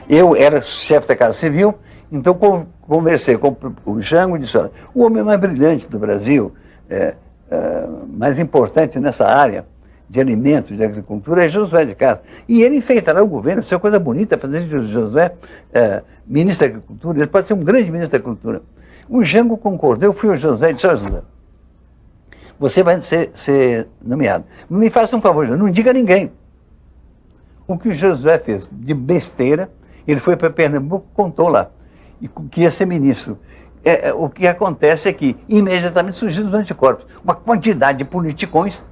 Eu era chefe da Casa Civil, então conversei com o Jango e disse, olha, o homem mais brilhante do Brasil, mais importante nessa área de alimentos, de agricultura, é Josué de Castro. E ele enfeitará o governo, isso é uma coisa bonita, fazer de Josué ministro da Agricultura, ele pode ser um grande ministro da Agricultura. O Jango concordou, eu fui ao Josué e disse, olha, Josué, você vai ser nomeado. Me faça um favor, não diga a ninguém. O que o Josué fez de besteira, ele foi para Pernambuco, contou lá, que ia ser ministro. O que acontece é que imediatamente surgiram os anticorpos. Uma quantidade de politicões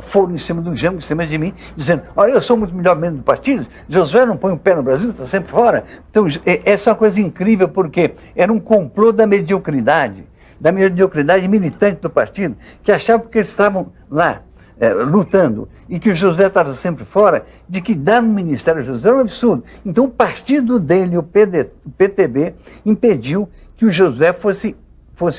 foram em cima do Jango, em cima de mim, dizendo, olha, eu sou muito melhor membro do partido, Josué não põe o pé no Brasil, está sempre fora. Então, essa é uma coisa incrível, porque era um complô da mediocridade militante do partido, que achava que eles estavam lá, lutando, e que o José estava sempre fora, de que dar no Ministério José era um absurdo. Então o partido dele, o PTB, impediu que o José fosse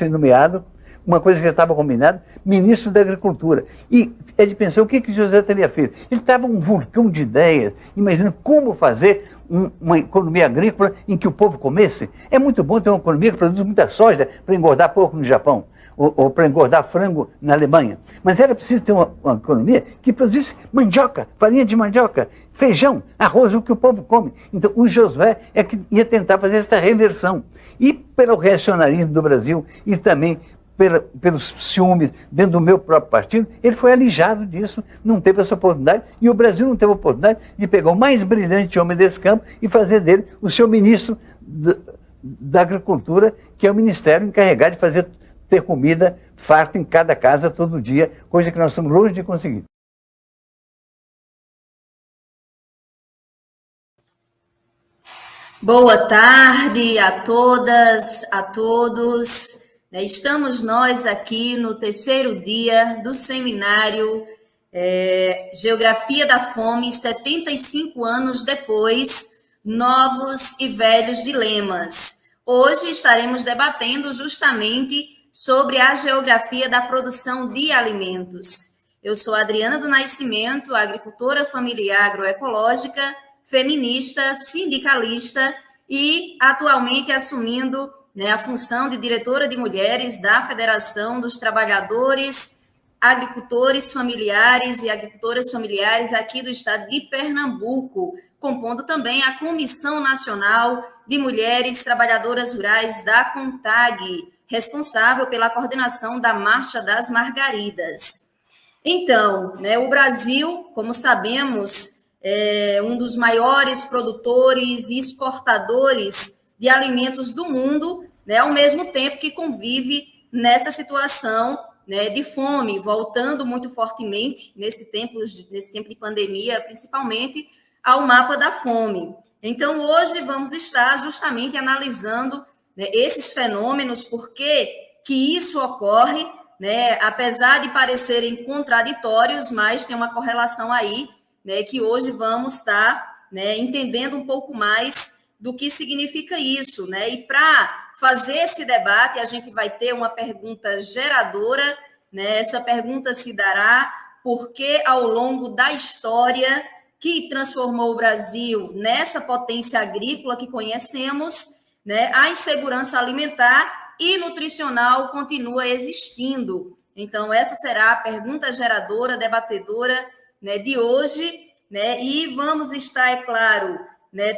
nomeado, uma coisa que já estava combinada, ministro da Agricultura. E é de pensar o que o José teria feito. Ele estava um vulcão de ideias, imaginando como fazer uma economia agrícola em que o povo comesse. É muito bom ter uma economia que produz muita soja para engordar pouco no Japão, ou para engordar frango na Alemanha. Mas era preciso ter uma economia que produzisse mandioca, farinha de mandioca, feijão, arroz, o que o povo come. Então o Josué é que ia tentar fazer essa reversão. E pelo reacionarismo do Brasil e também pelos ciúmes dentro do meu próprio partido, ele foi alijado disso, não teve essa oportunidade, e o Brasil não teve a oportunidade de pegar o mais brilhante homem desse campo e fazer dele o seu ministro da Agricultura, que é o ministério encarregado de ter comida farta em cada casa todo dia, coisa que nós estamos longe de conseguir. Boa tarde a todas, a todos. Estamos nós aqui no terceiro dia do seminário Geografia da Fome, 75 anos depois, novos e velhos dilemas. Hoje estaremos debatendo justamente sobre a geografia da produção de alimentos. Eu sou Adriana do Nascimento, agricultora familiar agroecológica, feminista, sindicalista e atualmente assumindo a função de diretora de mulheres da Federação dos Trabalhadores, Agricultores Familiares e Agricultoras Familiares aqui do estado de Pernambuco, compondo também a Comissão Nacional de Mulheres Trabalhadoras Rurais da CONTAG, responsável pela coordenação da Marcha das Margaridas. Então, o Brasil, como sabemos, é um dos maiores produtores e exportadores de alimentos do mundo, ao mesmo tempo que convive nessa situação de fome, voltando muito fortemente nesse tempo de pandemia, principalmente ao mapa da fome. Então, hoje vamos estar justamente analisando esses fenômenos, por que isso ocorre, apesar de parecerem contraditórios, mas tem uma correlação aí, que hoje vamos estar entendendo um pouco mais do que significa isso, E para fazer esse debate, a gente vai ter uma pergunta geradora, Essa pergunta se dará porque ao longo da história que transformou o Brasil nessa potência agrícola que conhecemos, a insegurança alimentar e nutricional continua existindo. Então, essa será a pergunta geradora, debatedora, de hoje, E vamos estar, é claro,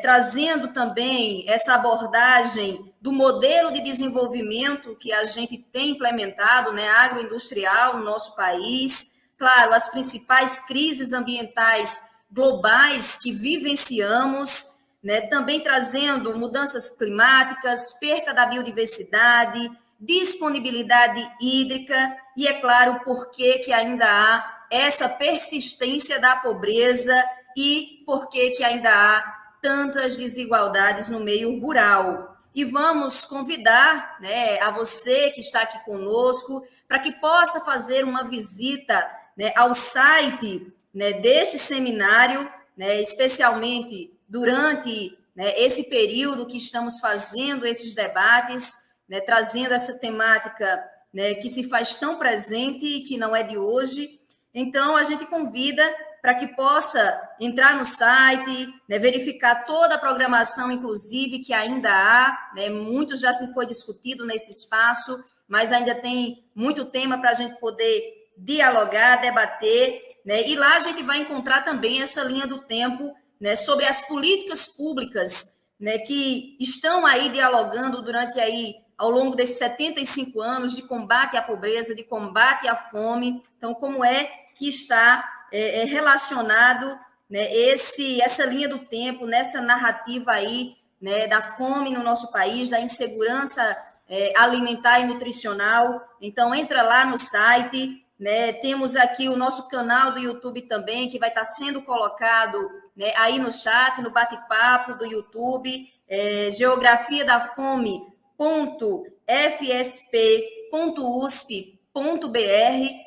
trazendo também essa abordagem do modelo de desenvolvimento que a gente tem implementado, agroindustrial no nosso país, claro, as principais crises ambientais globais que vivenciamos, também trazendo mudanças climáticas, perca da biodiversidade, disponibilidade hídrica e, é claro, por que ainda há essa persistência da pobreza e por que ainda há tantas desigualdades no meio rural. E vamos convidar a você que está aqui conosco para que possa fazer uma visita ao site deste seminário, especialmente durante esse período que estamos fazendo esses debates, trazendo essa temática que se faz tão presente e que não é de hoje. Então, a gente convida para que possa entrar no site, né, verificar toda a programação, inclusive, que ainda há, né, muito já se foi discutido nesse espaço, mas ainda tem muito tema para a gente poder dialogar, debater, né, e lá a gente vai encontrar também essa linha do tempo, né, sobre as políticas públicas, né, que estão aí dialogando durante aí, ao longo desses 75 anos de combate à pobreza, de combate à fome. Então, como é que está relacionado, né, essa linha do tempo, nessa narrativa aí, né, da fome no nosso país, da insegurança alimentar e nutricional. Então, entra lá no site, né, temos aqui o nosso canal do YouTube também, que vai estar sendo colocado, né, aí no chat, no bate-papo do YouTube, Geografia da Fome.fsp.usp.br.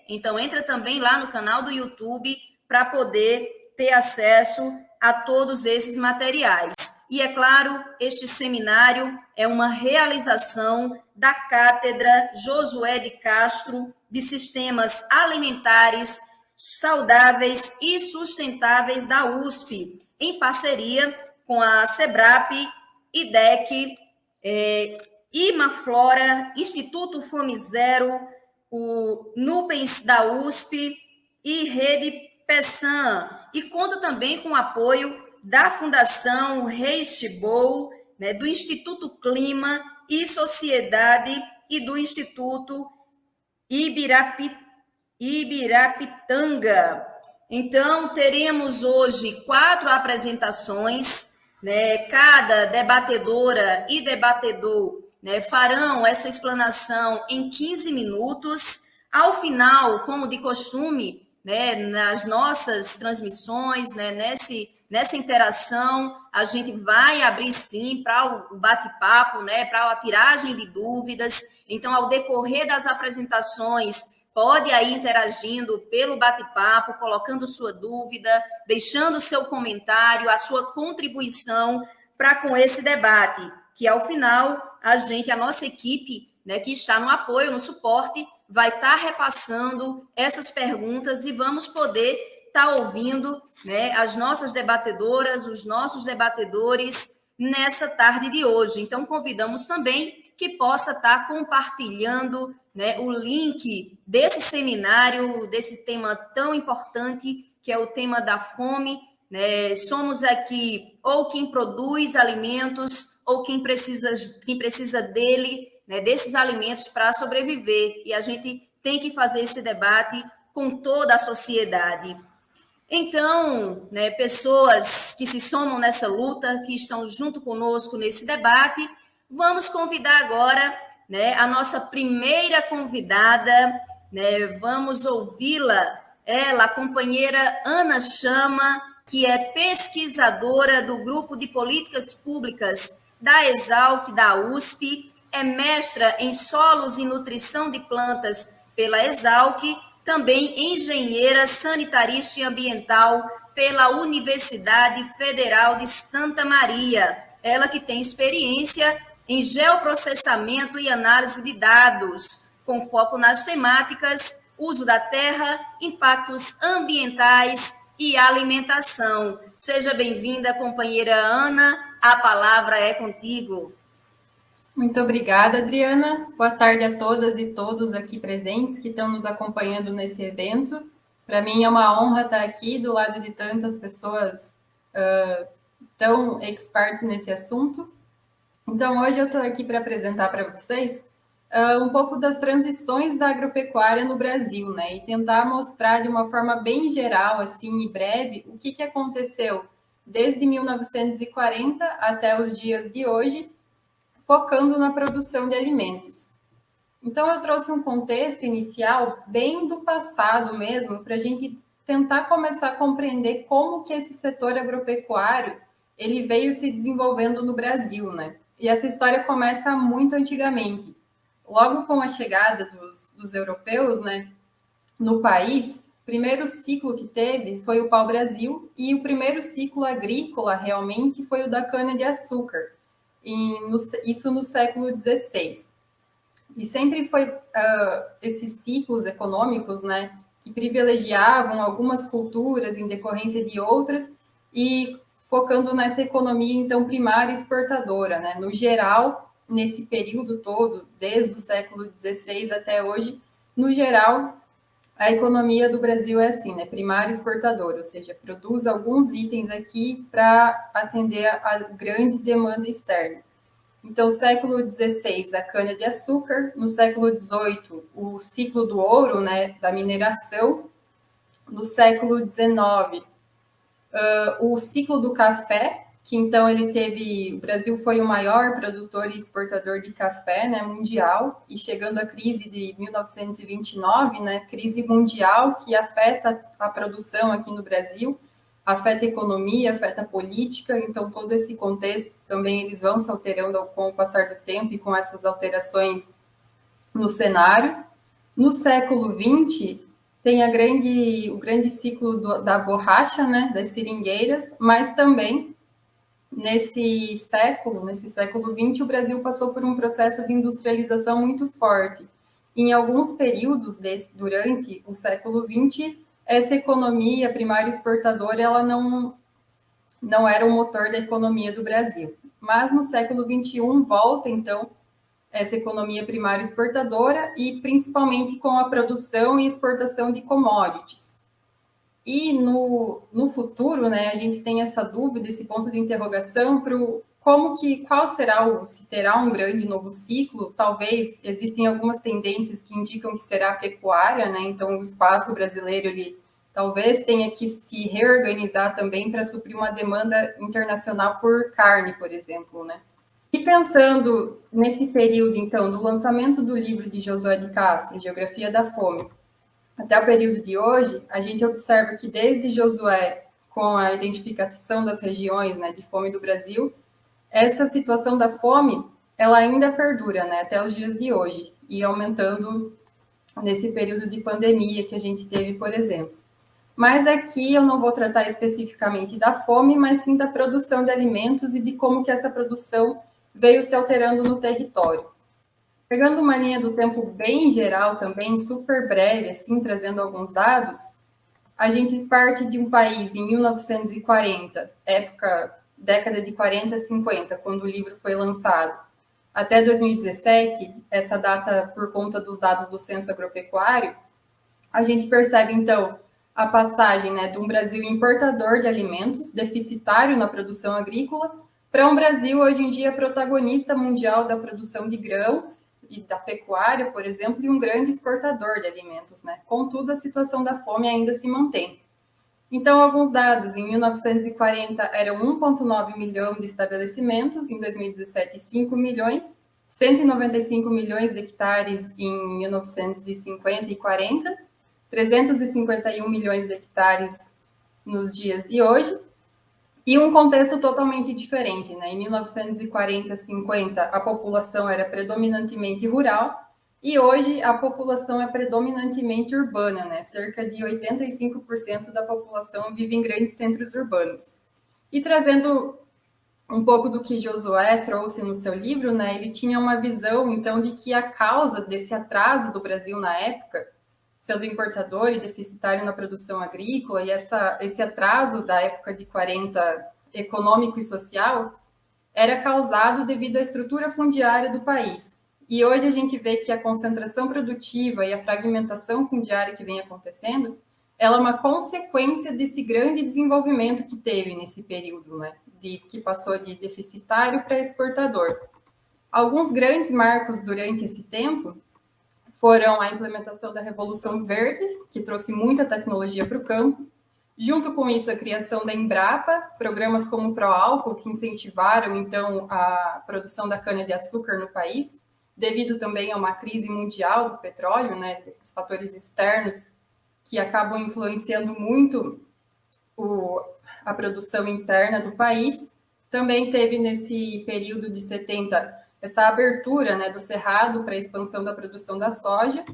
Então, entra também lá no canal do YouTube para poder ter acesso a todos esses materiais. E, é claro, este seminário é uma realização da Cátedra Josué de Castro de Sistemas Alimentares Saudáveis e Sustentáveis da USP, em parceria com a SEBRAP, IDEC, Imaflora, Instituto Fome Zero, o Nupens da USP e Rede PESAN, e conta também com o apoio da Fundação Reichsbou, né, do Instituto Clima e Sociedade e do Instituto Ibirapitanga. Então, teremos hoje 4 apresentações, né, cada debatedora e debatedor, né, farão essa explanação em 15 minutos. Ao final, como de costume, né, nas nossas transmissões, né, nessa interação, a gente vai abrir sim para o bate-papo, né, para a tiragem de dúvidas. Então, ao decorrer das apresentações, pode aí interagindo pelo bate-papo, colocando sua dúvida, deixando seu comentário, a sua contribuição para com esse debate, que ao final a nossa equipe, né, que está no apoio, no suporte, vai estar repassando essas perguntas e vamos poder estar ouvindo, né, as nossas debatedoras, os nossos debatedores nessa tarde de hoje. Então, convidamos também que possa estar compartilhando, né, o link desse seminário, desse tema tão importante, que é o tema da fome, né? Somos aqui ou quem produz alimentos, ou quem precisa dele, né, desses alimentos para sobreviver. E a gente tem que fazer esse debate com toda a sociedade. Então, né, pessoas que se somam nessa luta, que estão junto conosco nesse debate, vamos convidar agora, né, a nossa primeira convidada, né, vamos ouvi-la, ela, a companheira Ana Chama, que é pesquisadora do Grupo de Políticas Públicas da Exalc, da USP, é mestra em Solos e Nutrição de Plantas pela Exalc, também engenheira sanitarista e ambiental pela Universidade Federal de Santa Maria. Ela que tem experiência em geoprocessamento e análise de dados, com foco nas temáticas uso da terra, impactos ambientais e alimentação. Seja bem-vinda, companheira Ana, a palavra é contigo. Muito obrigada, Adriana. Boa tarde a todas e todos aqui presentes que estão nos acompanhando nesse evento. Para mim é uma honra estar aqui do lado de tantas pessoas tão experts nesse assunto. Então, hoje eu estou aqui para apresentar para vocês um pouco das transições da agropecuária no Brasil, né? E tentar mostrar de uma forma bem geral, assim, e breve, o que aconteceu desde 1940 até os dias de hoje, focando na produção de alimentos. Então, eu trouxe um contexto inicial bem do passado mesmo, para a gente tentar começar a compreender como que esse setor agropecuário ele veio se desenvolvendo no Brasil, né? E essa história começa muito antigamente. Logo com a chegada dos europeus, né, no país, o primeiro ciclo que teve foi o pau-brasil, e o primeiro ciclo agrícola realmente foi o da cana-de-açúcar, isso no século XVI. E sempre foi esses ciclos econômicos, né, que privilegiavam algumas culturas em decorrência de outras e focando nessa economia, então, primária exportadora, né? No geral, nesse período todo, desde o século XVI até hoje, no geral, a economia do Brasil é assim, né? Primária exportadora, ou seja, produz alguns itens aqui para atender a grande demanda externa. Então, século XVI, a cana-de-açúcar, no século XVIII, o ciclo do ouro, né, da mineração, no século XIX, o ciclo do café, que então o Brasil foi o maior produtor e exportador de café, né, mundial, e chegando à crise de 1929, né, crise mundial que afeta a produção aqui no Brasil, afeta a economia, afeta a política, então todo esse contexto também eles vão se alterando com o passar do tempo e com essas alterações no cenário. No século XX, tem o grande ciclo da borracha, né, das seringueiras, mas também nesse século XX, o Brasil passou por um processo de industrialização muito forte. Em alguns períodos durante o século XX, essa economia primária exportadora ela não era o motor da economia do Brasil. Mas no século XXI volta, então, essa economia primária exportadora e principalmente com a produção e exportação de commodities. E no futuro, né, a gente tem essa dúvida, esse ponto de interrogação para qual será se terá um grande novo ciclo. Talvez existem algumas tendências que indicam que será a pecuária, né? Então o espaço brasileiro ele talvez tenha que se reorganizar também para suprir uma demanda internacional por carne, por exemplo, né? E pensando nesse período, então, do lançamento do livro de Josué de Castro, Geografia da Fome, até o período de hoje, a gente observa que desde Josué, com a identificação das regiões, né, de fome do Brasil, essa situação da fome, ela ainda perdura, né, até os dias de hoje, e aumentando nesse período de pandemia que a gente teve, por exemplo. Mas aqui eu não vou tratar especificamente da fome, mas sim da produção de alimentos e de como que essa produção veio se alterando no território. Pegando uma linha do tempo bem geral também, super breve, assim, trazendo alguns dados, a gente parte de um país em 1940, década de 40 a 50, quando o livro foi lançado, até 2017, essa data por conta dos dados do Censo Agropecuário, a gente percebe, então, a passagem, né, de um Brasil importador de alimentos, deficitário na produção agrícola, para um Brasil, hoje em dia, protagonista mundial da produção de grãos e da pecuária, por exemplo, e um grande exportador de alimentos, né? Contudo, a situação da fome ainda se mantém. Então, alguns dados, em 1940 eram 1,9 milhão de estabelecimentos, em 2017 5 milhões, 195 milhões de hectares em 1950 e 40, 351 milhões de hectares nos dias de hoje, e um contexto totalmente diferente, né? Em 1940, 50, a população era predominantemente rural, e hoje a população é predominantemente urbana, né? Cerca de 85% da população vive em grandes centros urbanos. E trazendo um pouco do que Josué trouxe no seu livro, né? Ele tinha uma visão, então, de que a causa desse atraso do Brasil na época, sendo importador e deficitário na produção agrícola, e esse atraso da época de 40, econômico e social, era causado devido à estrutura fundiária do país. E hoje a gente vê que a concentração produtiva e a fragmentação fundiária que vem acontecendo, ela é uma consequência desse grande desenvolvimento que teve nesse período, né? Que passou de deficitário para exportador. Alguns grandes marcos durante esse tempo foram a implementação da Revolução Verde, que trouxe muita tecnologia para o campo. Junto com isso, a criação da Embrapa, programas como o Proálcool, que incentivaram, então, a produção da cana-de-açúcar no país, devido também a uma crise mundial do petróleo, né, esses fatores externos que acabam influenciando muito a produção interna do país. Também teve, nesse período de 70, essa abertura, né, do Cerrado para a expansão da produção da soja.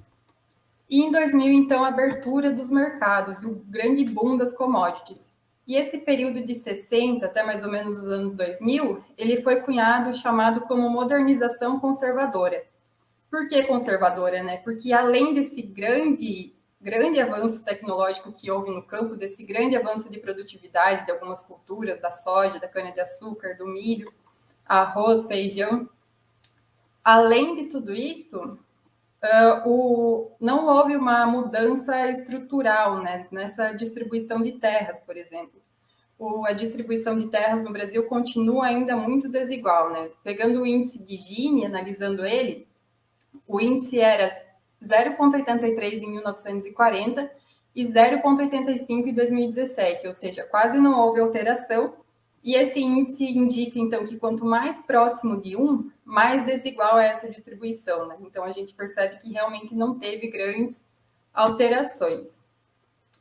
E em 2000, então, a abertura dos mercados, o grande boom das commodities. E esse período de 60 até mais ou menos os anos 2000, ele foi cunhado, chamado como modernização conservadora. Por que conservadora, né? Porque além desse grande grande avanço tecnológico que houve no campo, desse grande avanço de produtividade de algumas culturas, da soja, da cana-de-açúcar, do milho, arroz, feijão. Além de tudo isso, não houve uma mudança estrutural, né, nessa distribuição de terras, por exemplo. A distribuição de terras no Brasil continua ainda muito desigual, né? Pegando o índice de Gini, analisando ele, o índice era 0,83 em 1940 e 0,85 em 2017, ou seja, quase não houve alteração. E esse índice indica, então, que quanto mais próximo de 1, mais desigual é essa distribuição, né? Então, a gente percebe que realmente não teve grandes alterações.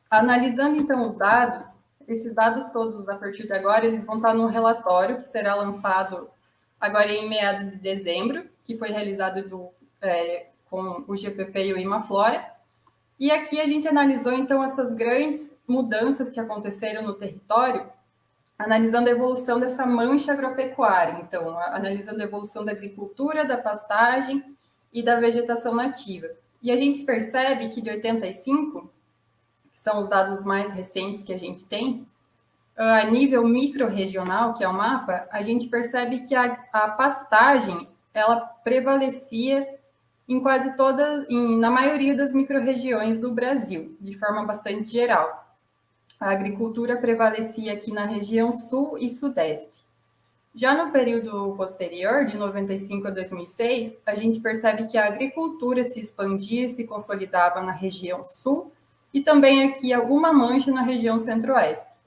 Analisando, então, os dados, esses dados todos, a partir de agora, eles vão estar num relatório que será lançado agora em meados de dezembro, que foi realizado com o GPP e o Imaflora. E aqui a gente analisou, então, essas grandes mudanças que aconteceram no território, analisando a evolução dessa mancha agropecuária. Então, analisando a evolução da agricultura, da pastagem e da vegetação nativa. E a gente percebe que de 85, que são os dados mais recentes que a gente tem, a nível micro-regional, que é o mapa, a gente percebe que a pastagem, ela prevalecia em quase na maioria das micro-regiões do Brasil, de forma bastante geral. A agricultura prevalecia aqui na região sul e sudeste. Já no período posterior, de 95 a 2006, a gente percebe que a agricultura se expandia e se consolidava na região sul e também aqui alguma mancha na região centro-oeste.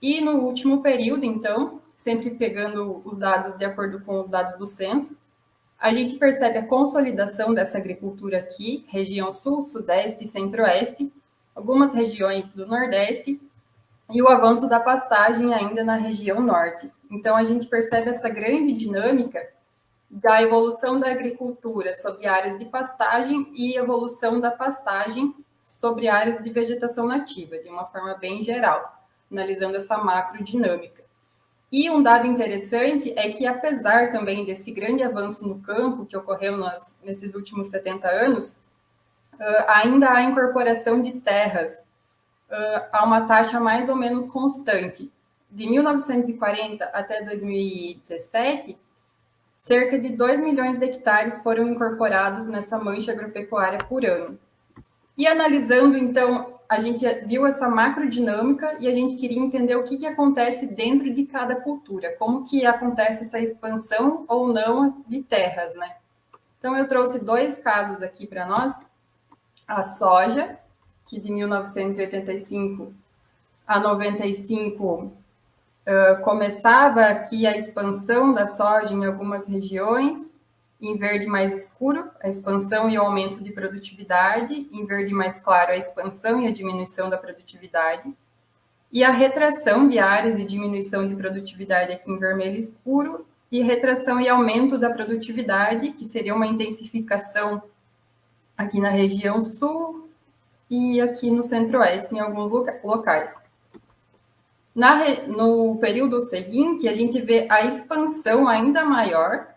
E no último período, então, sempre pegando os dados de acordo com os dados do censo, a gente percebe a consolidação dessa agricultura aqui, região sul, sudeste e centro-oeste, algumas regiões do nordeste, e o avanço da pastagem ainda na região norte. Então, a gente percebe essa grande dinâmica da evolução da agricultura sobre áreas de pastagem e evolução da pastagem sobre áreas de vegetação nativa, de uma forma bem geral, analisando essa macrodinâmica. E um dado interessante é que, apesar também desse grande avanço no campo que ocorreu nesses últimos 70 anos, ainda há incorporação de terras a uma taxa mais ou menos constante. De 1940 até 2017, cerca de 2 milhões de hectares foram incorporados nessa mancha agropecuária por ano. E analisando, então, a gente viu essa macrodinâmica e a gente queria entender o que acontece dentro de cada cultura, como que acontece essa expansão ou não de terras, né? Então, eu trouxe 2 casos aqui para nós. A soja, que de 1985 a 95 começava aqui a expansão da soja em algumas regiões, em verde mais escuro, a expansão e o aumento de produtividade, em verde mais claro, a expansão e a diminuição da produtividade, e a retração de áreas e diminuição de produtividade aqui em vermelho escuro, e retração e aumento da produtividade, que seria uma intensificação aqui na região sul e aqui no centro-oeste, em alguns locais. No período seguinte, a gente vê a expansão ainda maior,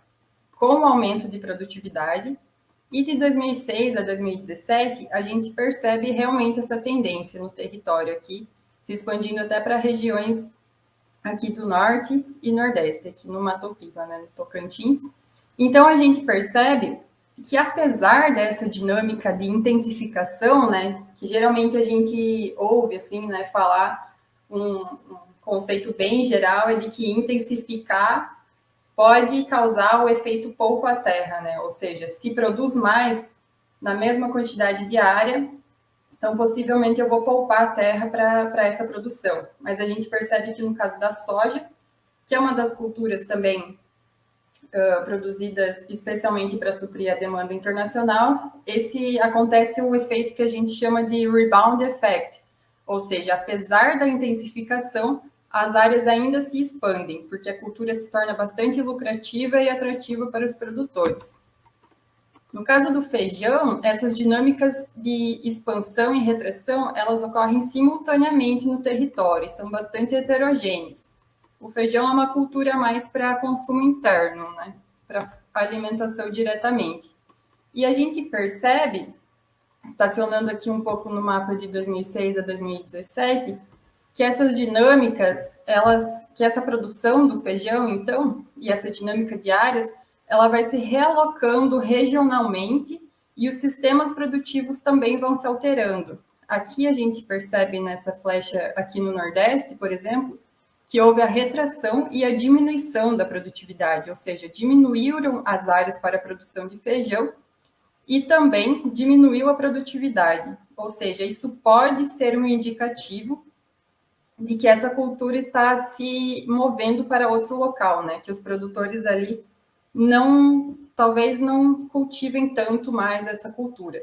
com o aumento de produtividade, e de 2006 a 2017, a gente percebe realmente essa tendência no território aqui, se expandindo até para regiões aqui do norte e nordeste, aqui no Mato Piba, né, no Tocantins. Então, a gente percebe que, apesar dessa dinâmica de intensificação, né, que geralmente a gente ouve, assim, né, falar um conceito bem geral, é de que intensificar pode causar o efeito pouco à terra, né? Ou seja, se produz mais na mesma quantidade de área, então possivelmente eu vou poupar a terra para essa produção. Mas a gente percebe que no caso da soja, que é uma das culturas também produzidas especialmente para suprir a demanda internacional, acontece um efeito que a gente chama de rebound effect, ou seja, apesar da intensificação, as áreas ainda se expandem, porque a cultura se torna bastante lucrativa e atrativa para os produtores. No caso do feijão, essas dinâmicas de expansão e retração, elas ocorrem simultaneamente no território, são bastante heterogêneas. O feijão é uma cultura mais para consumo interno, né? Para alimentação diretamente. E a gente percebe estacionando aqui um pouco no mapa de 2006 a 2017, que essas dinâmicas, que essa produção do feijão, então, e essa dinâmica de áreas, ela vai se realocando regionalmente e os sistemas produtivos também vão se alterando. Aqui a gente percebe nessa flecha aqui no Nordeste, por exemplo, que houve a retração e a diminuição da produtividade, ou seja, diminuíram as áreas para a produção de feijão e também diminuiu a produtividade, ou seja, isso pode ser um indicativo de que essa cultura está se movendo para outro local, né? Que os produtores ali talvez não cultivem tanto mais essa cultura.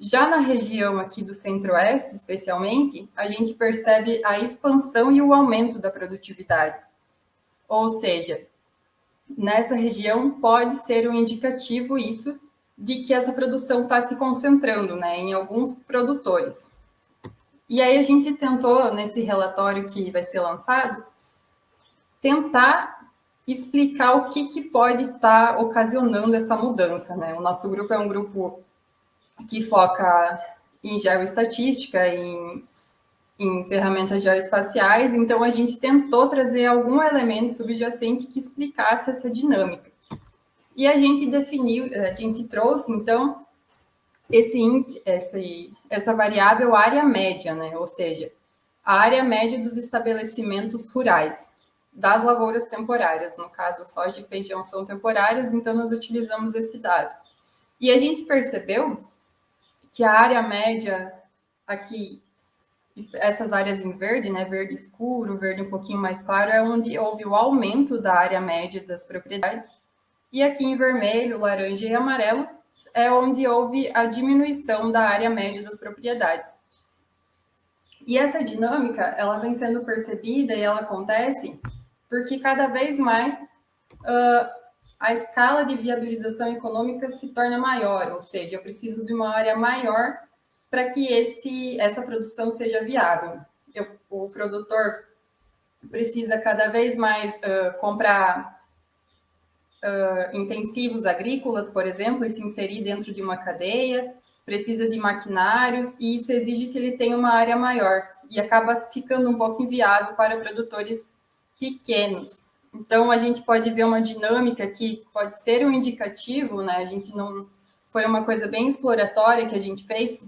Já na região aqui do Centro-Oeste, especialmente, a gente percebe a expansão e o aumento da produtividade. Ou seja, nessa região pode ser um indicativo isso de que essa produção está se concentrando, né, em alguns produtores. E aí a gente tentou, nesse relatório que vai ser lançado, tentar explicar o que pode estar ocasionando essa mudança, né? O nosso grupo é um grupo que foca em geoestatística, em ferramentas geoespaciais, então a gente tentou trazer algum elemento subjacente que explicasse essa dinâmica. E a gente trouxe, então, esse índice, essa variável área média, né? Ou seja, a área média dos estabelecimentos rurais, das lavouras temporárias. No caso, soja e feijão são temporárias, então nós utilizamos esse dado. E a gente percebeu que a área média aqui, essas áreas em verde, né, verde escuro, verde um pouquinho mais claro, é onde houve o aumento da área média das propriedades. E aqui em vermelho, laranja e amarelo é onde houve a diminuição da área média das propriedades. E essa dinâmica, ela vem sendo percebida e ela acontece porque cada vez mais a escala de viabilização econômica se torna maior, ou seja, eu preciso de uma área maior para que essa produção seja viável. O produtor precisa cada vez mais comprar intensivos agrícolas, por exemplo, e se inserir dentro de uma cadeia, precisa de maquinários, e isso exige que ele tenha uma área maior, e acaba ficando um pouco inviável para produtores pequenos. Então, a gente pode ver uma dinâmica que pode ser um indicativo, né? A gente não... Foi uma coisa bem exploratória que a gente fez,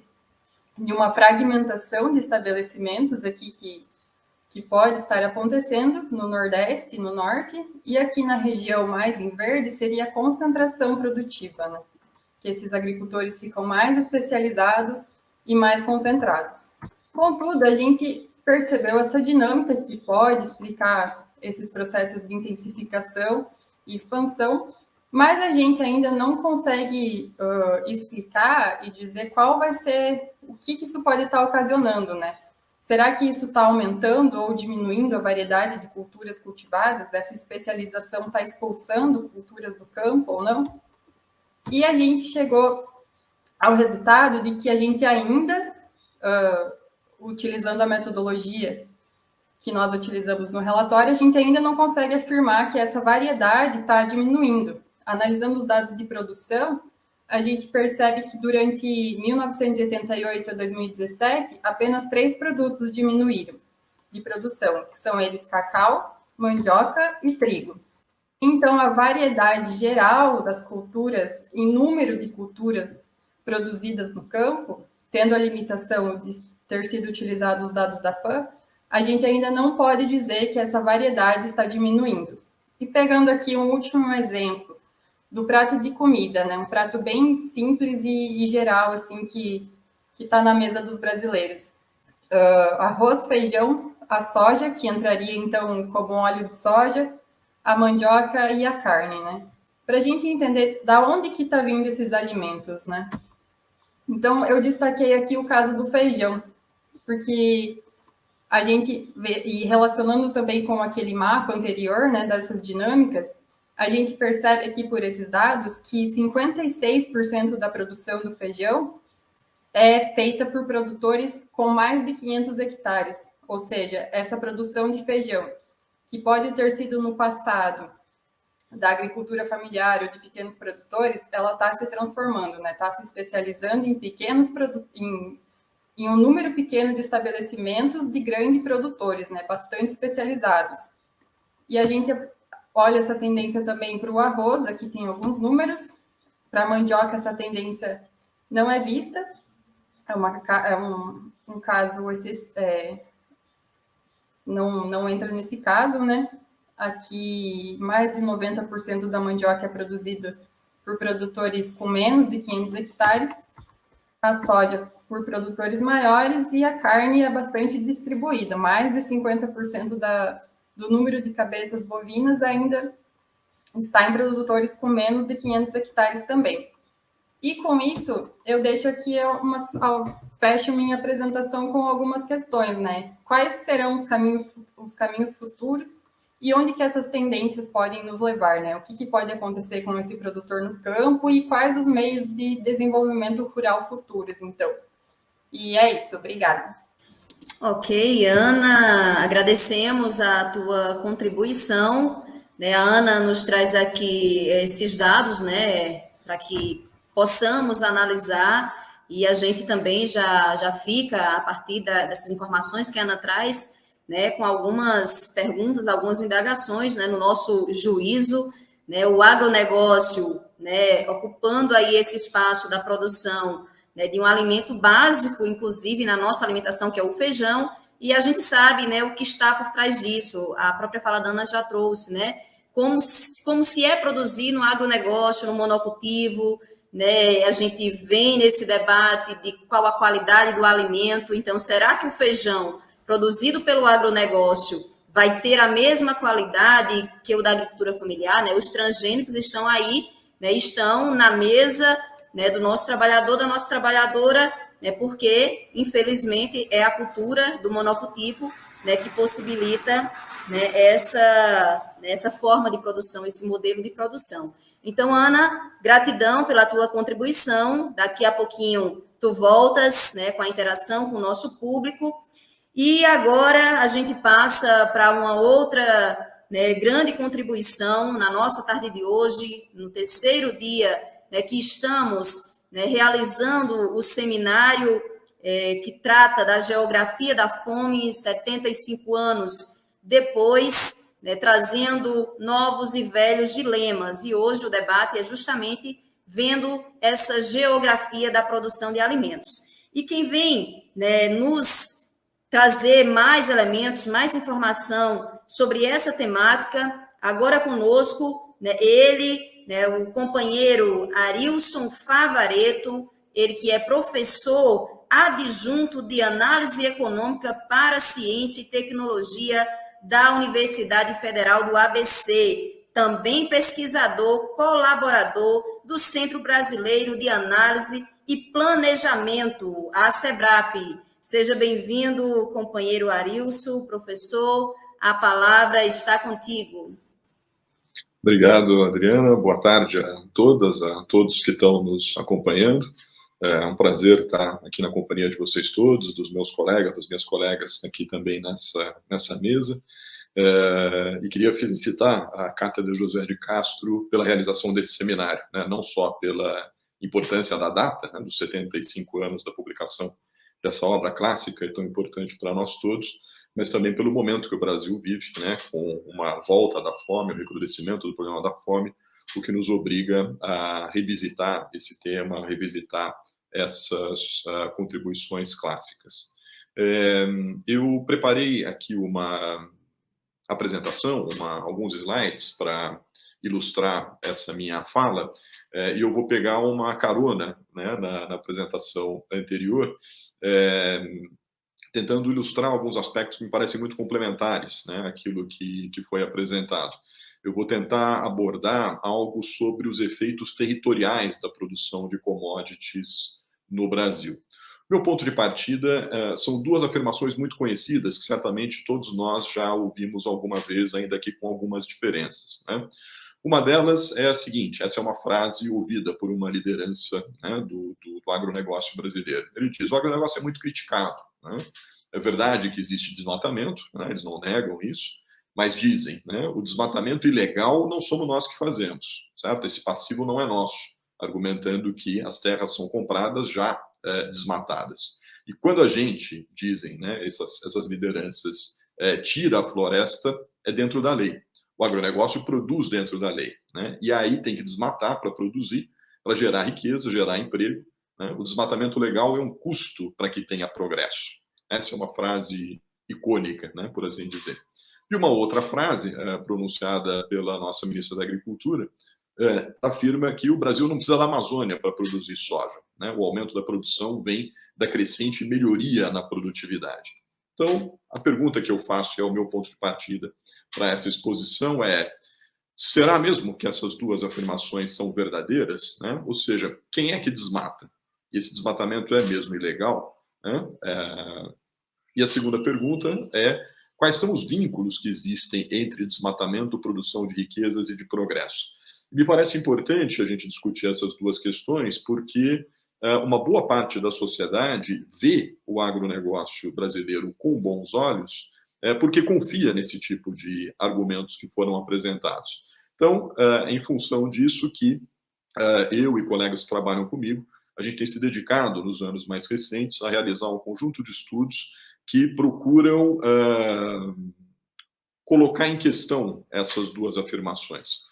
de uma fragmentação de estabelecimentos aqui que pode estar acontecendo no Nordeste, no Norte, e aqui na região mais em verde seria a concentração produtiva, né? Que esses agricultores ficam mais especializados e mais concentrados. Contudo, a gente percebeu essa dinâmica que pode explicar esses processos de intensificação e expansão, mas a gente ainda não consegue explicar e dizer qual vai ser, o que isso pode estar ocasionando, né? Será que isso está aumentando ou diminuindo a variedade de culturas cultivadas? Essa especialização está expulsando culturas do campo ou não? E a gente chegou ao resultado de que a gente ainda, utilizando a metodologia que nós utilizamos no relatório, a gente ainda não consegue afirmar que essa variedade está diminuindo. Analisando os dados de produção, a gente percebe que durante 1988 a 2017, apenas 3 produtos diminuíram de produção, que são eles cacau, mandioca e trigo. Então, a variedade geral das culturas, em número de culturas produzidas no campo, tendo a limitação de ter sido utilizados os dados da PAN, a gente ainda não pode dizer que essa variedade está diminuindo. E pegando aqui um último exemplo do prato de comida, né? Um prato bem simples e geral, assim, que está na mesa dos brasileiros. Arroz, feijão, a soja, que entraria, então, como óleo de soja, a mandioca e a carne, né? Para a gente entender da onde que está vindo esses alimentos, né? Então, eu destaquei aqui o caso do feijão, porque a gente vê, e relacionando também com aquele mapa anterior, né, dessas dinâmicas, a gente percebe aqui por esses dados que 56% da produção do feijão é feita por produtores com mais de 500 hectares, ou seja, essa produção de feijão, que pode ter sido no passado da agricultura familiar ou de pequenos produtores, ela está se transformando, né? Está se especializando em em um número pequeno de estabelecimentos de grandes produtores, né? Bastante especializados. E a gente olha essa tendência também para o arroz, aqui tem alguns números. Para a mandioca, essa tendência não é vista, é um caso, não entra nesse caso, né? Aqui, mais de 90% da mandioca é produzida por produtores com menos de 500 hectares, a soja por produtores maiores e a carne é bastante distribuída. Mais de 50% do número de cabeças bovinas ainda está em produtores com menos de 500 hectares também. E com isso, eu deixo aqui fecho minha apresentação com algumas questões, né? Quais serão os caminhos futuros e onde que essas tendências podem nos levar, né? O que pode acontecer com esse produtor no campo e quais os meios de desenvolvimento rural futuros, então. E é isso, obrigada. Ok, Ana, agradecemos a tua contribuição, né? A Ana nos traz aqui esses dados, né, para que possamos analisar e a gente também já fica, a partir dessas informações que a Ana traz, né, com algumas perguntas, algumas indagações, né, no nosso juízo, né, o agronegócio, né, ocupando aí esse espaço da produção, né, de um alimento básico, inclusive na nossa alimentação, que é o feijão, e a gente sabe, né, o que está por trás disso. A própria fala da Ana já trouxe, né, como se é produzir no agronegócio, no monocultivo, né, a gente vem nesse debate de qual a qualidade do alimento. Então, será que o feijão produzido pelo agronegócio vai ter a mesma qualidade que o da agricultura familiar, né? Os transgênicos estão aí, né, estão na mesa, né, do nosso trabalhador, da nossa trabalhadora, né, porque, infelizmente, é a cultura do monocultivo, né, que possibilita, né, essa forma de produção, esse modelo de produção. Então, Ana, gratidão pela tua contribuição. Daqui a pouquinho tu voltas, né, com a interação com o nosso público. E agora a gente passa para uma outra, né, grande contribuição na nossa tarde de hoje, no terceiro dia, né, que estamos, né, realizando o seminário que trata da geografia da fome 75 anos depois, né, trazendo novos e velhos dilemas. E hoje o debate é justamente vendo essa geografia da produção de alimentos. E quem vem, né, nos trazer mais elementos, mais informação sobre essa temática, agora conosco, né, ele, né, o companheiro Arilson Favaretto, ele que é professor adjunto de Análise Econômica para Ciência e Tecnologia da Universidade Federal do ABC, também pesquisador, colaborador do Centro Brasileiro de Análise e Planejamento, a SEBRAP. Seja bem-vindo, companheiro Arilson, professor, a palavra está contigo. Obrigado, Adriana. Boa tarde a todas, a todos que estão nos acompanhando. É um prazer estar aqui na companhia de vocês todos, dos meus colegas, das minhas colegas aqui também nessa mesa. E queria felicitar a Cátedra José de Castro pela realização desse seminário, né? Não só pela importância da data, né, dos 75 anos da publicação dessa obra clássica e tão importante para nós todos, mas também pelo momento que o Brasil vive, né, com uma volta da fome, o recrudescimento do problema da fome, o que nos obriga a revisitar esse tema, a revisitar essas contribuições clássicas. Eu preparei aqui uma apresentação, alguns slides para ilustrar essa minha fala, e eu vou pegar uma carona, né, na apresentação anterior, tentando ilustrar alguns aspectos que me parecem muito complementares, né, aquilo que foi apresentado. Eu vou tentar abordar algo sobre os efeitos territoriais da produção de commodities no Brasil. Meu ponto de partida são duas afirmações muito conhecidas, que certamente todos nós já ouvimos alguma vez, ainda que com algumas diferenças, né? Uma delas é a seguinte, essa é uma frase ouvida por uma liderança, né, do agronegócio brasileiro. Ele diz, o agronegócio é muito criticado, né? É verdade que existe desmatamento, né, eles não negam isso, mas dizem, né, o desmatamento ilegal não somos nós que fazemos, certo? Esse passivo não é nosso, argumentando que as terras são compradas já desmatadas. E quando a gente, dizem, né, essas lideranças, tira a floresta, é dentro da lei. O agronegócio produz dentro da lei, né? E aí tem que desmatar para produzir, para gerar riqueza, gerar emprego, né? O desmatamento legal é um custo para que tenha progresso. Essa é uma frase icônica, né, por assim dizer. E uma outra frase, pronunciada pela nossa ministra da Agricultura, afirma que o Brasil não precisa da Amazônia para produzir soja, né? O aumento da produção vem da crescente melhoria na produtividade. Então, a pergunta que eu faço, que é o meu ponto de partida para essa exposição, é: será mesmo que essas duas afirmações são verdadeiras, né? Ou seja, quem é que desmata? Esse desmatamento é mesmo ilegal, né? E a segunda pergunta é: quais são os vínculos que existem entre desmatamento, produção de riquezas e de progresso? Me parece importante a gente discutir essas duas questões, porque uma boa parte da sociedade vê o agronegócio brasileiro com bons olhos, porque confia nesse tipo de argumentos que foram apresentados. Então, em função disso que eu e colegas que trabalham comigo, a gente tem se dedicado, nos anos mais recentes, a realizar um conjunto de estudos que procuram colocar em questão essas duas afirmações.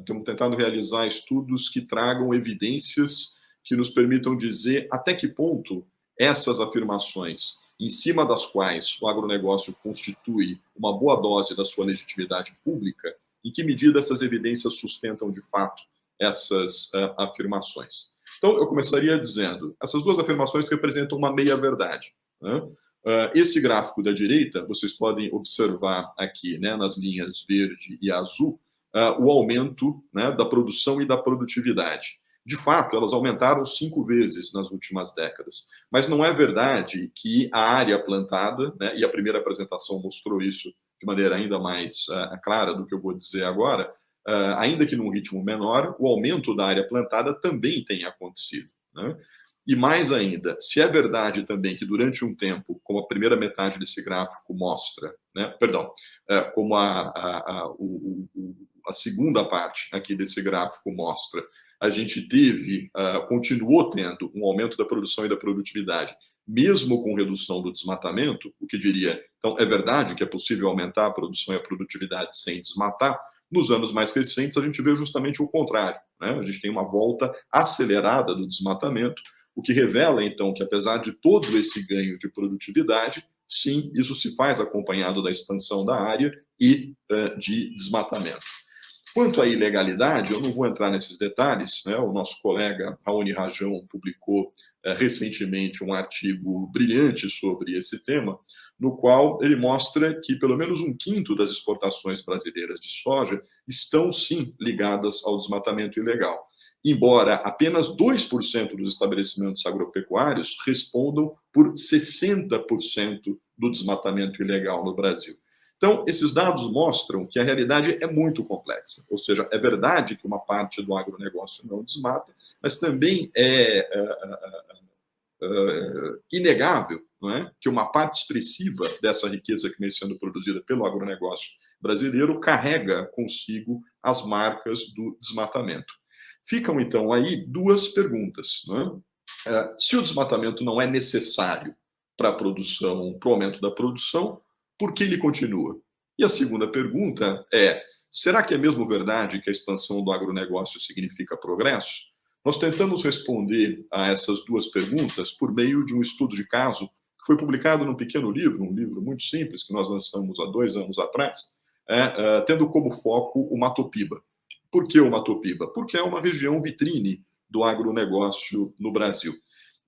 Temos tentado realizar estudos que tragam evidências que nos permitam dizer até que ponto essas afirmações, em cima das quais o agronegócio constitui uma boa dose da sua legitimidade pública, em que medida essas evidências sustentam de fato essas afirmações. Então, eu começaria dizendo, essas duas afirmações representam uma meia-verdade, né? Esse gráfico da direita, vocês podem observar aqui, né, nas linhas verde e azul, o aumento, né, da produção e da produtividade. De fato, elas aumentaram 5 vezes nas últimas décadas. Mas não é verdade que a área plantada, né, e a primeira apresentação mostrou isso de maneira ainda mais clara do que eu vou dizer agora, ainda que num ritmo menor, o aumento da área plantada também tem acontecido, né? E mais ainda, se é verdade também que durante um tempo, como a primeira metade desse gráfico mostra, né, perdão, como a segunda parte aqui desse gráfico mostra, a gente continuou tendo um aumento da produção e da produtividade, mesmo com redução do desmatamento, o que diria, então, é verdade que é possível aumentar a produção e a produtividade sem desmatar. Nos anos mais recentes, a gente vê justamente o contrário, né? A gente tem uma volta acelerada do desmatamento, o que revela, então, que apesar de todo esse ganho de produtividade, sim, isso se faz acompanhado da expansão da área e de desmatamento. Quanto à ilegalidade, eu não vou entrar nesses detalhes, né? O nosso colega Raoni Rajão publicou recentemente um artigo brilhante sobre esse tema, no qual ele mostra que pelo menos 1/5 das exportações brasileiras de soja estão, sim, ligadas ao desmatamento ilegal, embora apenas 2% dos estabelecimentos agropecuários respondam por 60% do desmatamento ilegal no Brasil. Então, esses dados mostram que a realidade é muito complexa, ou seja, é verdade que uma parte do agronegócio não desmata, mas também é inegável, não é, que uma parte expressiva dessa riqueza que vem sendo produzida pelo agronegócio brasileiro carrega consigo as marcas do desmatamento. Ficam, então, aí duas perguntas, não é? Se o desmatamento não é necessário para a produção, para o aumento da produção, por que ele continua? E a segunda pergunta é: será que é mesmo verdade que a expansão do agronegócio significa progresso? Nós tentamos responder a essas duas perguntas por meio de um estudo de caso que foi publicado num pequeno livro, um livro muito simples que nós lançamos há 2 anos atrás, tendo como foco o Mato Piba. Por que o Mato Piba? Porque é uma região vitrine do agronegócio no Brasil.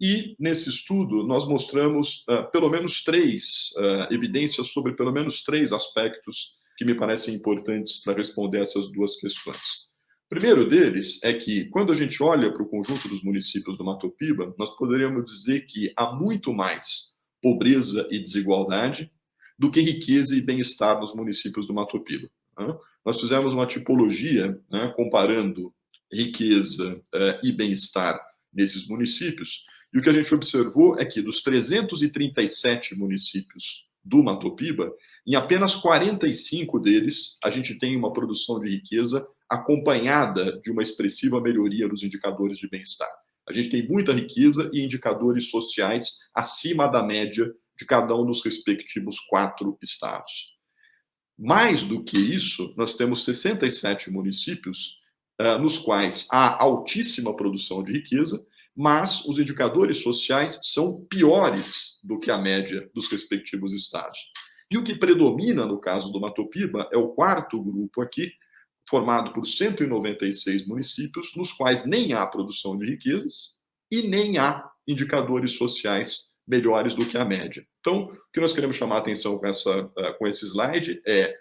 E, nesse estudo, nós mostramos pelo menos 3 evidências sobre pelo menos 3 aspectos que me parecem importantes para responder essas duas questões. O primeiro deles é que, quando a gente olha para o conjunto dos municípios do Mato Piba, nós poderíamos dizer que há muito mais pobreza e desigualdade do que riqueza e bem-estar nos municípios do Mato Piba. Nós fizemos uma tipologia, né, comparando riqueza e bem-estar nesses municípios, e o que a gente observou é que dos 337 municípios do Matopiba, em apenas 45 deles, a gente tem uma produção de riqueza acompanhada de uma expressiva melhoria nos indicadores de bem-estar. A gente tem muita riqueza e indicadores sociais acima da média de cada um dos respectivos 4 estados. Mais do que isso, nós temos 67 municípios nos quais há altíssima produção de riqueza, mas os indicadores sociais são piores do que a média dos respectivos estados. E o que predomina no caso do Matopiba é o 4º grupo aqui, formado por 196 municípios, nos quais nem há produção de riquezas e nem há indicadores sociais melhores do que a média. Então, o que nós queremos chamar a atenção com esse slide é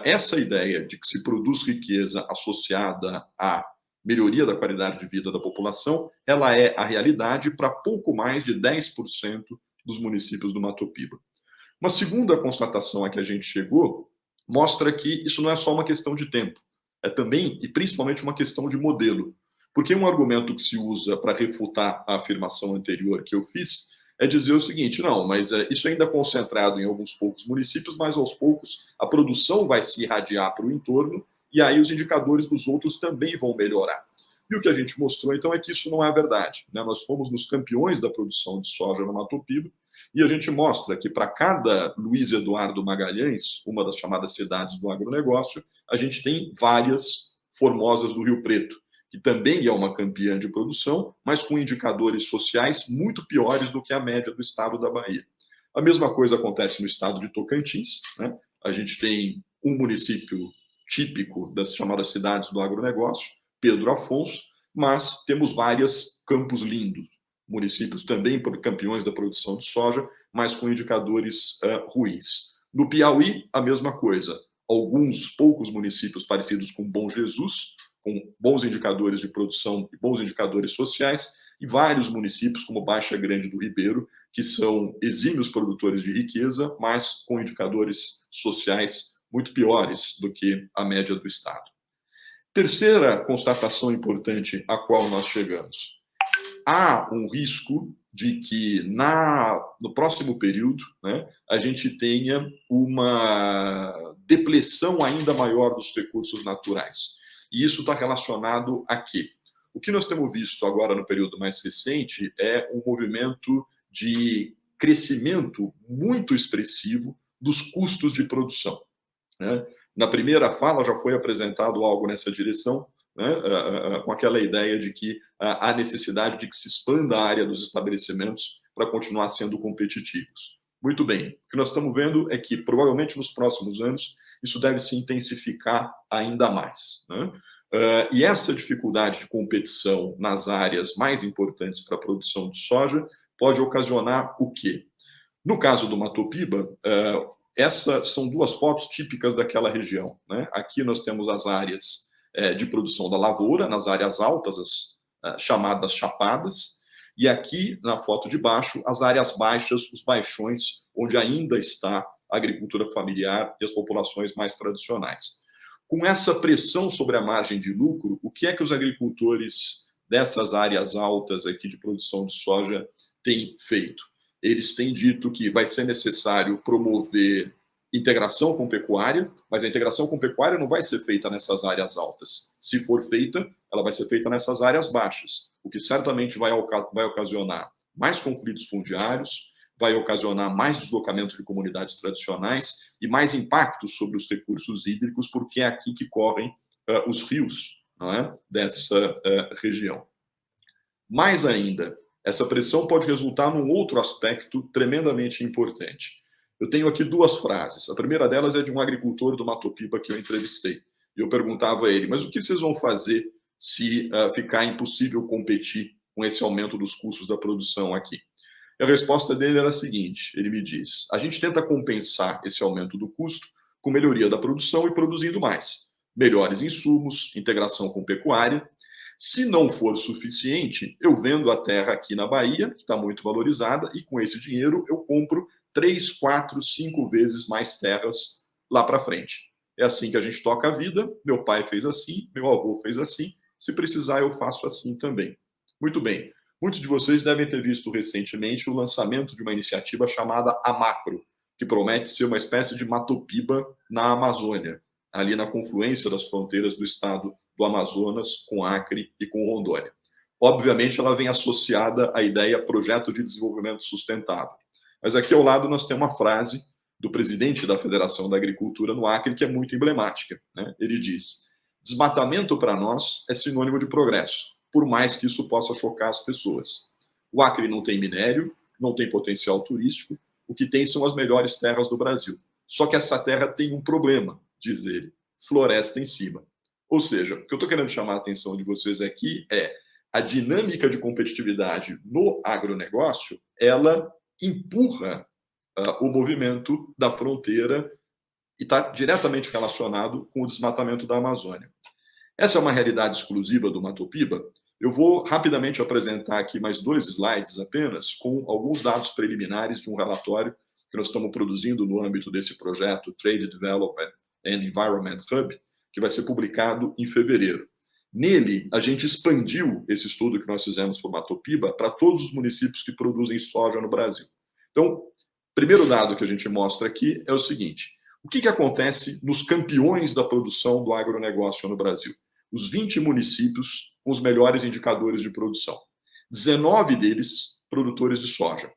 essa ideia de que se produz riqueza associada à melhoria da qualidade de vida da população, ela é a realidade para pouco mais de 10% dos municípios do Matopiba. Uma segunda constatação a que a gente chegou mostra que isso não é só uma questão de tempo, é também e principalmente uma questão de modelo. Porque um argumento que se usa para refutar a afirmação anterior que eu fiz é dizer o seguinte, não, mas isso ainda é concentrado em alguns poucos municípios, mas aos poucos a produção vai se irradiar para o entorno e aí os indicadores dos outros também vão melhorar. E o que a gente mostrou, então, é que isso não é verdade, né? Nós fomos nos campeões da produção de soja no Matopiba e a gente mostra que para cada Luiz Eduardo Magalhães, uma das chamadas cidades do agronegócio, a gente tem várias Formosas do Rio Preto, que também é uma campeã de produção, mas com indicadores sociais muito piores do que a média do estado da Bahia. A mesma coisa acontece no estado de Tocantins, né? A gente tem um município típico das chamadas cidades do agronegócio, Pedro Afonso, mas temos várias Campos Lindos, municípios também campeões da produção de soja, mas com indicadores ruins. No Piauí, a mesma coisa. Alguns poucos municípios parecidos com Bom Jesus, com bons indicadores de produção e bons indicadores sociais, e vários municípios, como Baixa Grande do Ribeiro, que são exímios produtores de riqueza, mas com indicadores sociais muito piores do que a média do estado. Terceira constatação importante a qual nós chegamos. Há um risco de que no próximo período, né, a gente tenha uma depleção ainda maior dos recursos naturais. E isso está relacionado a quê? O que nós temos visto agora no período mais recente é um movimento de crescimento muito expressivo dos custos de produção, né? Na primeira fala já foi apresentado algo nessa direção, né, com aquela ideia de que há necessidade de que se expanda a área dos estabelecimentos para continuar sendo competitivos. Muito bem, o que nós estamos vendo é que provavelmente nos próximos anos isso deve se intensificar ainda mais, né? E essa dificuldade de competição nas áreas mais importantes para a produção de soja pode ocasionar o quê? No caso do Matopiba, essas são duas fotos típicas daquela região, né? Aqui nós temos as áreas de produção da lavoura, nas áreas altas, as chamadas chapadas, e aqui na foto de baixo, as áreas baixas, os baixões, onde ainda está a agricultura familiar e as populações mais tradicionais. Com essa pressão sobre a margem de lucro, o que é que os agricultores dessas áreas altas aqui de produção de soja têm feito? Eles têm dito que vai ser necessário promover integração com pecuária, mas a integração com pecuária não vai ser feita nessas áreas altas. Se for feita, ela vai ser feita nessas áreas baixas, o que certamente vai ocasionar mais conflitos fundiários, vai ocasionar mais deslocamento de comunidades tradicionais e mais impactos sobre os recursos hídricos, porque é aqui que correm os rios, não é? Dessa região. Mais ainda, essa pressão pode resultar num outro aspecto tremendamente importante. Eu tenho aqui duas frases. A primeira delas é de um agricultor do Matopiba que eu entrevistei. E eu perguntava a ele, mas o que vocês vão fazer se ficar impossível competir com esse aumento dos custos da produção aqui? E a resposta dele era a seguinte, ele me diz, a gente tenta compensar esse aumento do custo com melhoria da produção e produzindo mais. Melhores insumos, integração com pecuária. Se não for suficiente, eu vendo a terra aqui na Bahia, que está muito valorizada, e com esse dinheiro eu compro 3, 4, 5 vezes mais terras lá para frente. É assim que a gente toca a vida, meu pai fez assim, meu avô fez assim, se precisar eu faço assim também. Muito bem, muitos de vocês devem ter visto recentemente o lançamento de uma iniciativa chamada A Macro, que promete ser uma espécie de Matopiba na Amazônia, ali na confluência das fronteiras do estado do Amazonas com Acre e com Rondônia. Obviamente, ela vem associada à ideia projeto de desenvolvimento sustentável. Mas aqui ao lado nós temos uma frase do presidente da Federação da Agricultura no Acre, que é muito emblemática, né? Ele diz: desmatamento para nós é sinônimo de progresso, por mais que isso possa chocar as pessoas. O Acre não tem minério, não tem potencial turístico, o que tem são as melhores terras do Brasil. Só que essa terra tem um problema, diz ele: floresta em cima. Ou seja, o que eu estou querendo chamar a atenção de vocês aqui é a dinâmica de competitividade no agronegócio, ela empurra o movimento da fronteira e está diretamente relacionado com o desmatamento da Amazônia. Essa é uma realidade exclusiva do Matopiba. Eu vou rapidamente apresentar aqui mais 2 slides apenas, com alguns dados preliminares de um relatório que nós estamos produzindo no âmbito desse projeto Trade Development and Environment Hub, que vai ser publicado em fevereiro. Nele, a gente expandiu esse estudo que nós fizemos para o Matopiba para todos os municípios que produzem soja no Brasil. Então, o primeiro dado que a gente mostra aqui é o seguinte: o que acontece nos campeões da produção do agronegócio no Brasil? Os 20 municípios com os melhores indicadores de produção. 19 deles produtores de soja.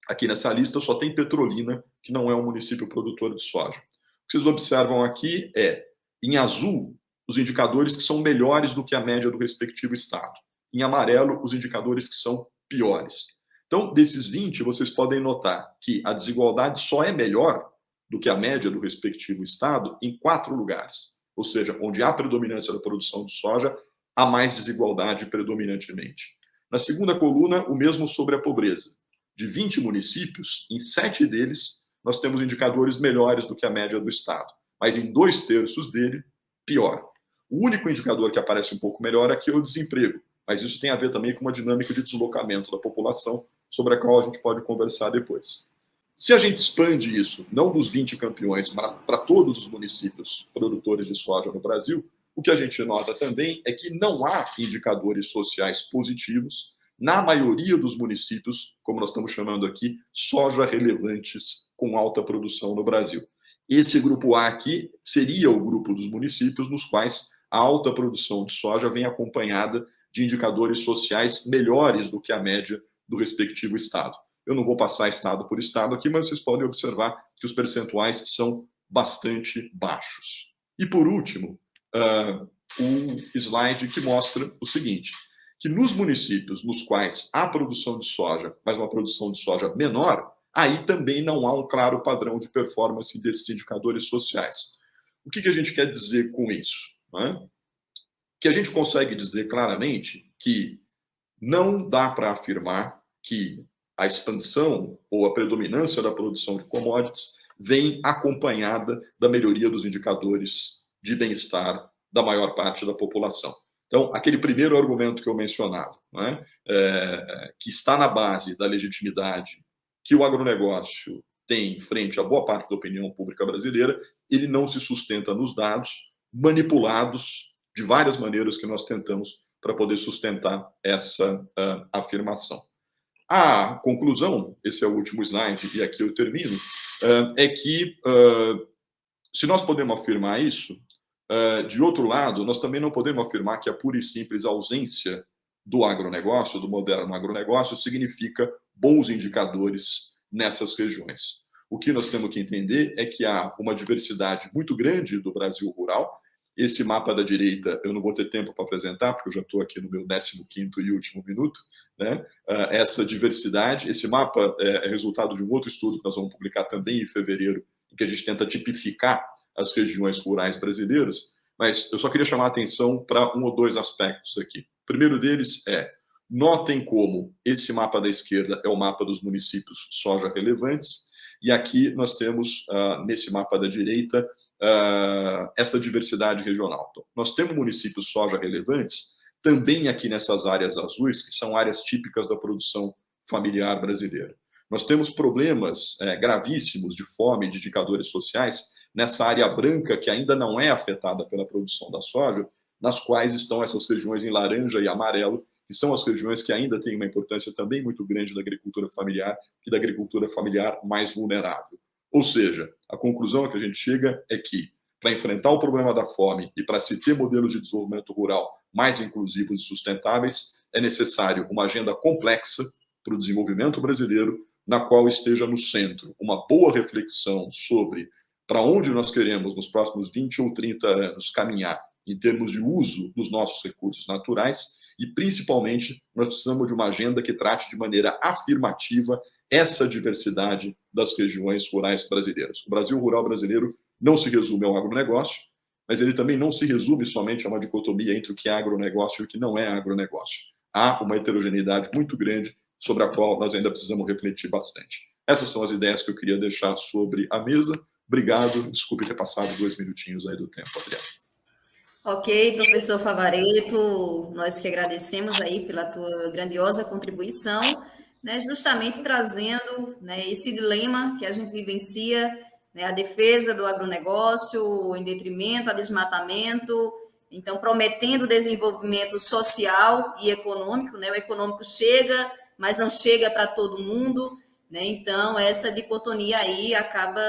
Aqui nessa lista só tem Petrolina, que não é um município produtor de soja. O que vocês observam aqui é, em azul, os indicadores que são melhores do que a média do respectivo estado. Em amarelo, os indicadores que são piores. Então, desses 20, vocês podem notar que a desigualdade só é melhor do que a média do respectivo estado em 4 lugares. Ou seja, onde há predominância da produção de soja, há mais desigualdade predominantemente. Na segunda coluna, o mesmo sobre a pobreza. De 20 municípios, em 7 deles, nós temos indicadores melhores do que a média do estado. Mas em 2/3 dele, pior. O único indicador que aparece um pouco melhor aqui é o desemprego, mas isso tem a ver também com uma dinâmica de deslocamento da população, sobre a qual a gente pode conversar depois. Se a gente expande isso, não dos 20 campeões, mas para todos os municípios produtores de soja no Brasil, o que a gente nota também é que não há indicadores sociais positivos na maioria dos municípios, como nós estamos chamando aqui, soja relevantes com alta produção no Brasil. Esse grupo A aqui seria o grupo dos municípios nos quais a alta produção de soja vem acompanhada de indicadores sociais melhores do que a média do respectivo estado. Eu não vou passar estado por estado aqui, mas vocês podem observar que os percentuais são bastante baixos. E, por último, um slide que mostra o seguinte, que nos municípios nos quais há produção de soja, mas uma produção de soja menor, aí também não há um claro padrão de performance desses indicadores sociais. O que a gente quer dizer com isso? Que a gente consegue dizer claramente que não dá para afirmar que a expansão ou a predominância da produção de commodities vem acompanhada da melhoria dos indicadores de bem-estar da maior parte da população. Então, aquele primeiro argumento que eu mencionava, que está na base da legitimidade que o agronegócio tem frente a boa parte da opinião pública brasileira, ele não se sustenta nos dados manipulados de várias maneiras que nós tentamos para poder sustentar essa afirmação. A conclusão, esse é o último slide e aqui eu termino, é que se nós podemos afirmar isso, de outro lado, nós também não podemos afirmar que a pura e simples ausência do agronegócio, do moderno agronegócio, significa bons indicadores nessas regiões. O que nós temos que entender é que há uma diversidade muito grande do Brasil rural. Esse mapa da direita eu não vou ter tempo para apresentar, porque eu já estou aqui no meu 15º e último minuto, né? Essa diversidade, esse mapa é resultado de um outro estudo que nós vamos publicar também em fevereiro, em que a gente tenta tipificar as regiões rurais brasileiras, mas eu só queria chamar a atenção para um ou dois aspectos aqui. O primeiro deles é, notem como esse mapa da esquerda é o mapa dos municípios soja relevantes, e aqui nós temos, nesse mapa da direita, essa diversidade regional. Então, nós temos municípios soja relevantes também aqui nessas áreas azuis, que são áreas típicas da produção familiar brasileira. Nós temos problemas gravíssimos de fome e de indicadores sociais nessa área branca que ainda não é afetada pela produção da soja, nas quais estão essas regiões em laranja e amarelo, que são as regiões que ainda têm uma importância também muito grande da agricultura familiar e da agricultura familiar mais vulnerável. Ou seja, a conclusão a que a gente chega é que, para enfrentar o problema da fome e para se ter modelos de desenvolvimento rural mais inclusivos e sustentáveis, é necessário uma agenda complexa para o desenvolvimento brasileiro, na qual esteja no centro uma boa reflexão sobre para onde nós queremos, nos próximos 20 ou 30 anos, caminhar em termos de uso dos nossos recursos naturais e, principalmente, nós precisamos de uma agenda que trate de maneira afirmativa essa diversidade das regiões rurais brasileiras. O Brasil rural brasileiro não se resume ao agronegócio, mas ele também não se resume somente a uma dicotomia entre o que é agronegócio e o que não é agronegócio. Há uma heterogeneidade muito grande sobre a qual nós ainda precisamos refletir bastante. Essas são as ideias que eu queria deixar sobre a mesa. Obrigado, desculpe ter passado 2 minutinhos aí do tempo, Adriano. Ok, professor Favaretto, nós que agradecemos aí pela tua grandiosa contribuição, né, justamente trazendo, né, esse dilema que a gente vivencia, né, a defesa do agronegócio em detrimento ao desmatamento, então prometendo desenvolvimento social e econômico, né, o econômico chega, mas não chega para todo mundo, né, então essa dicotomia aí acaba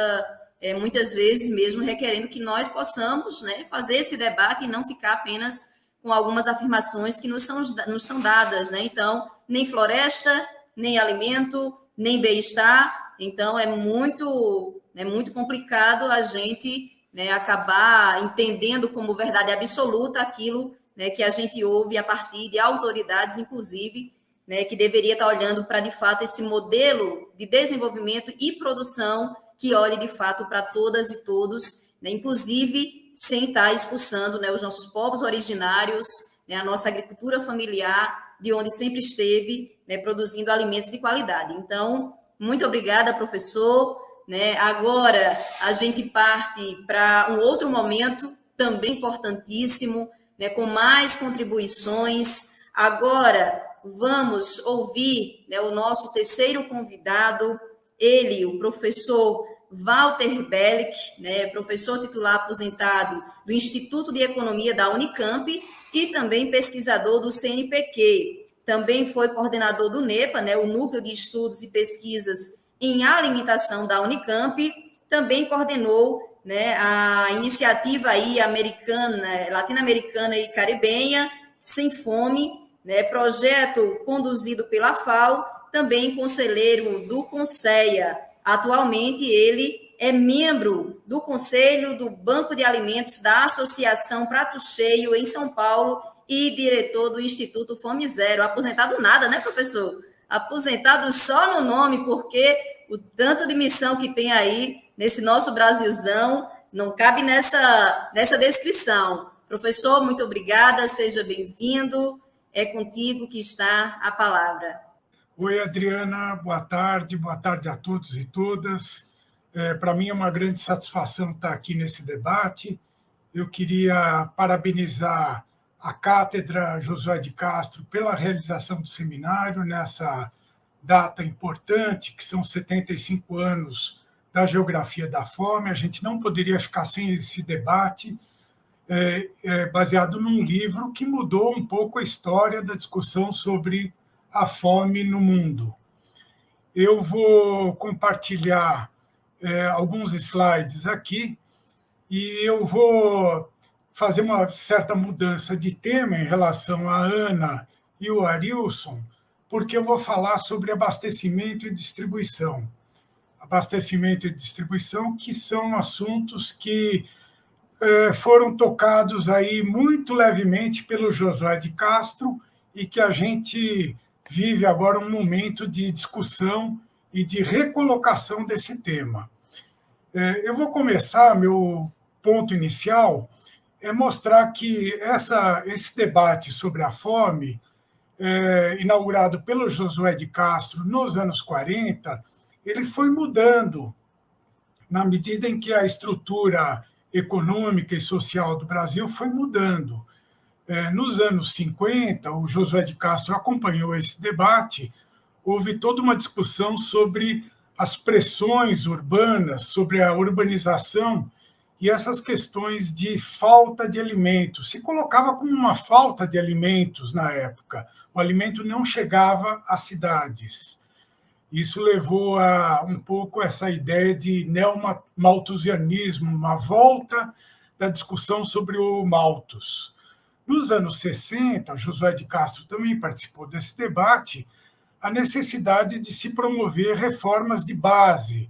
muitas vezes mesmo requerendo que nós possamos, né, fazer esse debate e não ficar apenas com algumas afirmações que nos são dadas, né? Então, nem floresta, nem alimento, nem bem-estar. Então, é muito complicado a gente, né, acabar entendendo como verdade absoluta aquilo, né, que a gente ouve a partir de autoridades, inclusive, né, que deveria estar olhando para, de fato, esse modelo de desenvolvimento e produção que olhe, de fato, para todas e todos, né, inclusive sem estar expulsando, né, os nossos povos originários, né, a nossa agricultura familiar, de onde sempre esteve, né, produzindo alimentos de qualidade. Então, muito obrigada, professor. Né? Agora, a gente parte para um outro momento, também importantíssimo, né, com mais contribuições. Agora, vamos ouvir, né, o nosso terceiro convidado, ele, o professor Walter Bellick, né, professor titular aposentado do Instituto de Economia da Unicamp e também pesquisador do CNPq. Também foi coordenador do NEPA, né, o Núcleo de Estudos e Pesquisas em Alimentação da Unicamp. Também coordenou, né, a iniciativa aí latino-americana e caribenha, Sem Fome, né, projeto conduzido pela FAO, também conselheiro do CONSEA. Atualmente, ele é membro do Conselho do Banco de Alimentos da Associação Prato Cheio, em São Paulo, e diretor do Instituto Fome Zero. Aposentado nada, né, professor? Aposentado só no nome, porque o tanto de missão que tem aí nesse nosso Brasilzão não cabe nessa descrição. Professor, muito obrigada, seja bem-vindo. É contigo que está a palavra. Oi, Adriana, boa tarde a todos e todas. Para mim é uma grande satisfação estar aqui nesse debate. Eu queria parabenizar a Cátedra Josué de Castro pela realização do seminário nessa data importante, que são 75 anos da Geografia da Fome. A gente não poderia ficar sem esse debate, baseado num livro que mudou um pouco a história da discussão sobre a fome no mundo. Eu vou compartilhar alguns slides aqui e eu vou fazer uma certa mudança de tema em relação à Ana e o Arilson, porque eu vou falar sobre abastecimento e distribuição. Abastecimento e distribuição, que são assuntos que foram tocados aí muito levemente pelo Josué de Castro e que a gente vive agora um momento de discussão e de recolocação desse tema. Eu vou começar, meu ponto inicial é mostrar que esse debate sobre a fome, inaugurado pelo Josué de Castro nos anos 40, ele foi mudando na medida em que a estrutura econômica e social do Brasil foi mudando. Nos anos 50, o Josué de Castro acompanhou esse debate, houve toda uma discussão sobre as pressões urbanas, sobre a urbanização e essas questões de falta de alimentos. Se colocava como uma falta de alimentos na época. O alimento não chegava às cidades. Isso levou a um pouco essa ideia de neomalthusianismo, uma volta da discussão sobre o Malthus. Nos anos 60, Josué de Castro também participou desse debate, a necessidade de se promover reformas de base,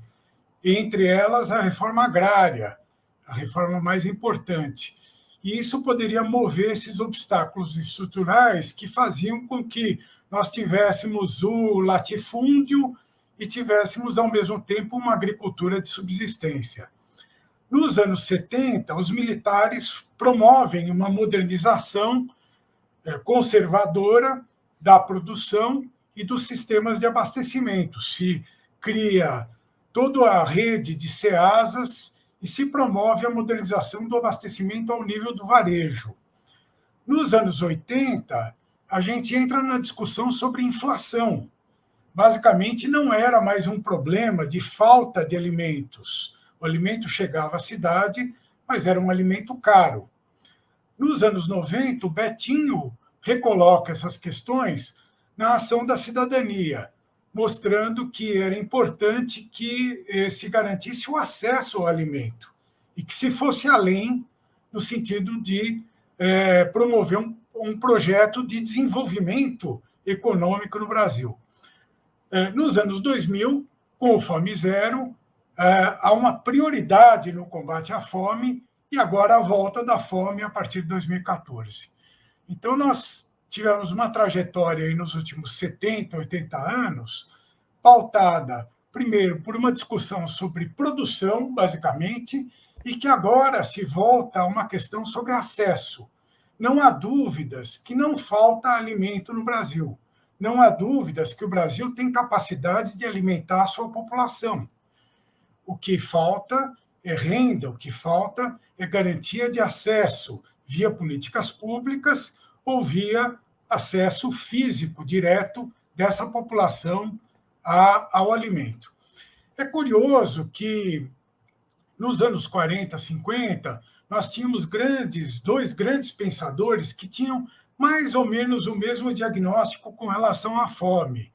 entre elas a reforma agrária, a reforma mais importante. E isso poderia mover esses obstáculos estruturais que faziam com que nós tivéssemos o latifúndio e tivéssemos, ao mesmo tempo, uma agricultura de subsistência. Nos anos 70, os militares promovem uma modernização conservadora da produção e dos sistemas de abastecimento. Se cria toda a rede de ceasas e se promove a modernização do abastecimento ao nível do varejo. Nos anos 80, a gente entra na discussão sobre inflação. Basicamente, não era mais um problema de falta de alimentos. O alimento chegava à cidade, mas era um alimento caro. Nos anos 90, o Betinho recoloca essas questões na ação da cidadania, mostrando que era importante que se garantisse o acesso ao alimento e que se fosse além, no sentido de promover um projeto de desenvolvimento econômico no Brasil. Nos anos 2000, com o Fome Zero, há uma prioridade no combate à fome e agora a volta da fome a partir de 2014. Então, nós tivemos uma trajetória aí nos últimos 70, 80 anos, pautada, primeiro, por uma discussão sobre produção, basicamente, e que agora se volta a uma questão sobre acesso. Não há dúvidas que não falta alimento no Brasil. Não há dúvidas que o Brasil tem capacidade de alimentar a sua população. O que falta é renda, o que falta é garantia de acesso via políticas públicas ou via acesso físico direto dessa população ao alimento. É curioso que, nos anos 40, 50, nós tínhamos dois grandes pensadores que tinham mais ou menos o mesmo diagnóstico com relação à fome.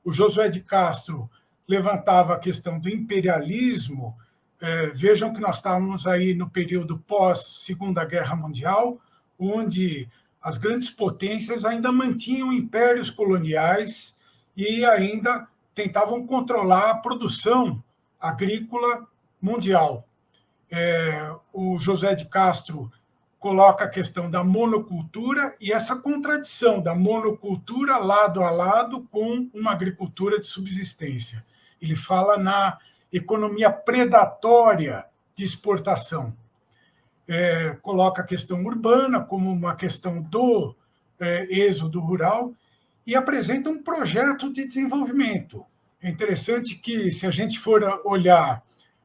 O Josué de Castro levantava a questão do imperialismo. Vejam que nós estávamos aí no período pós-Segunda Guerra Mundial, onde as grandes potências ainda mantinham impérios coloniais e ainda tentavam controlar a produção agrícola mundial. O Josué de Castro coloca a questão da monocultura e essa contradição da monocultura lado a lado com uma agricultura de subsistência. Ele fala na economia predatória de exportação. Coloca a questão urbana como uma questão do êxodo rural e apresenta um projeto de desenvolvimento. É interessante que, se a gente for olhar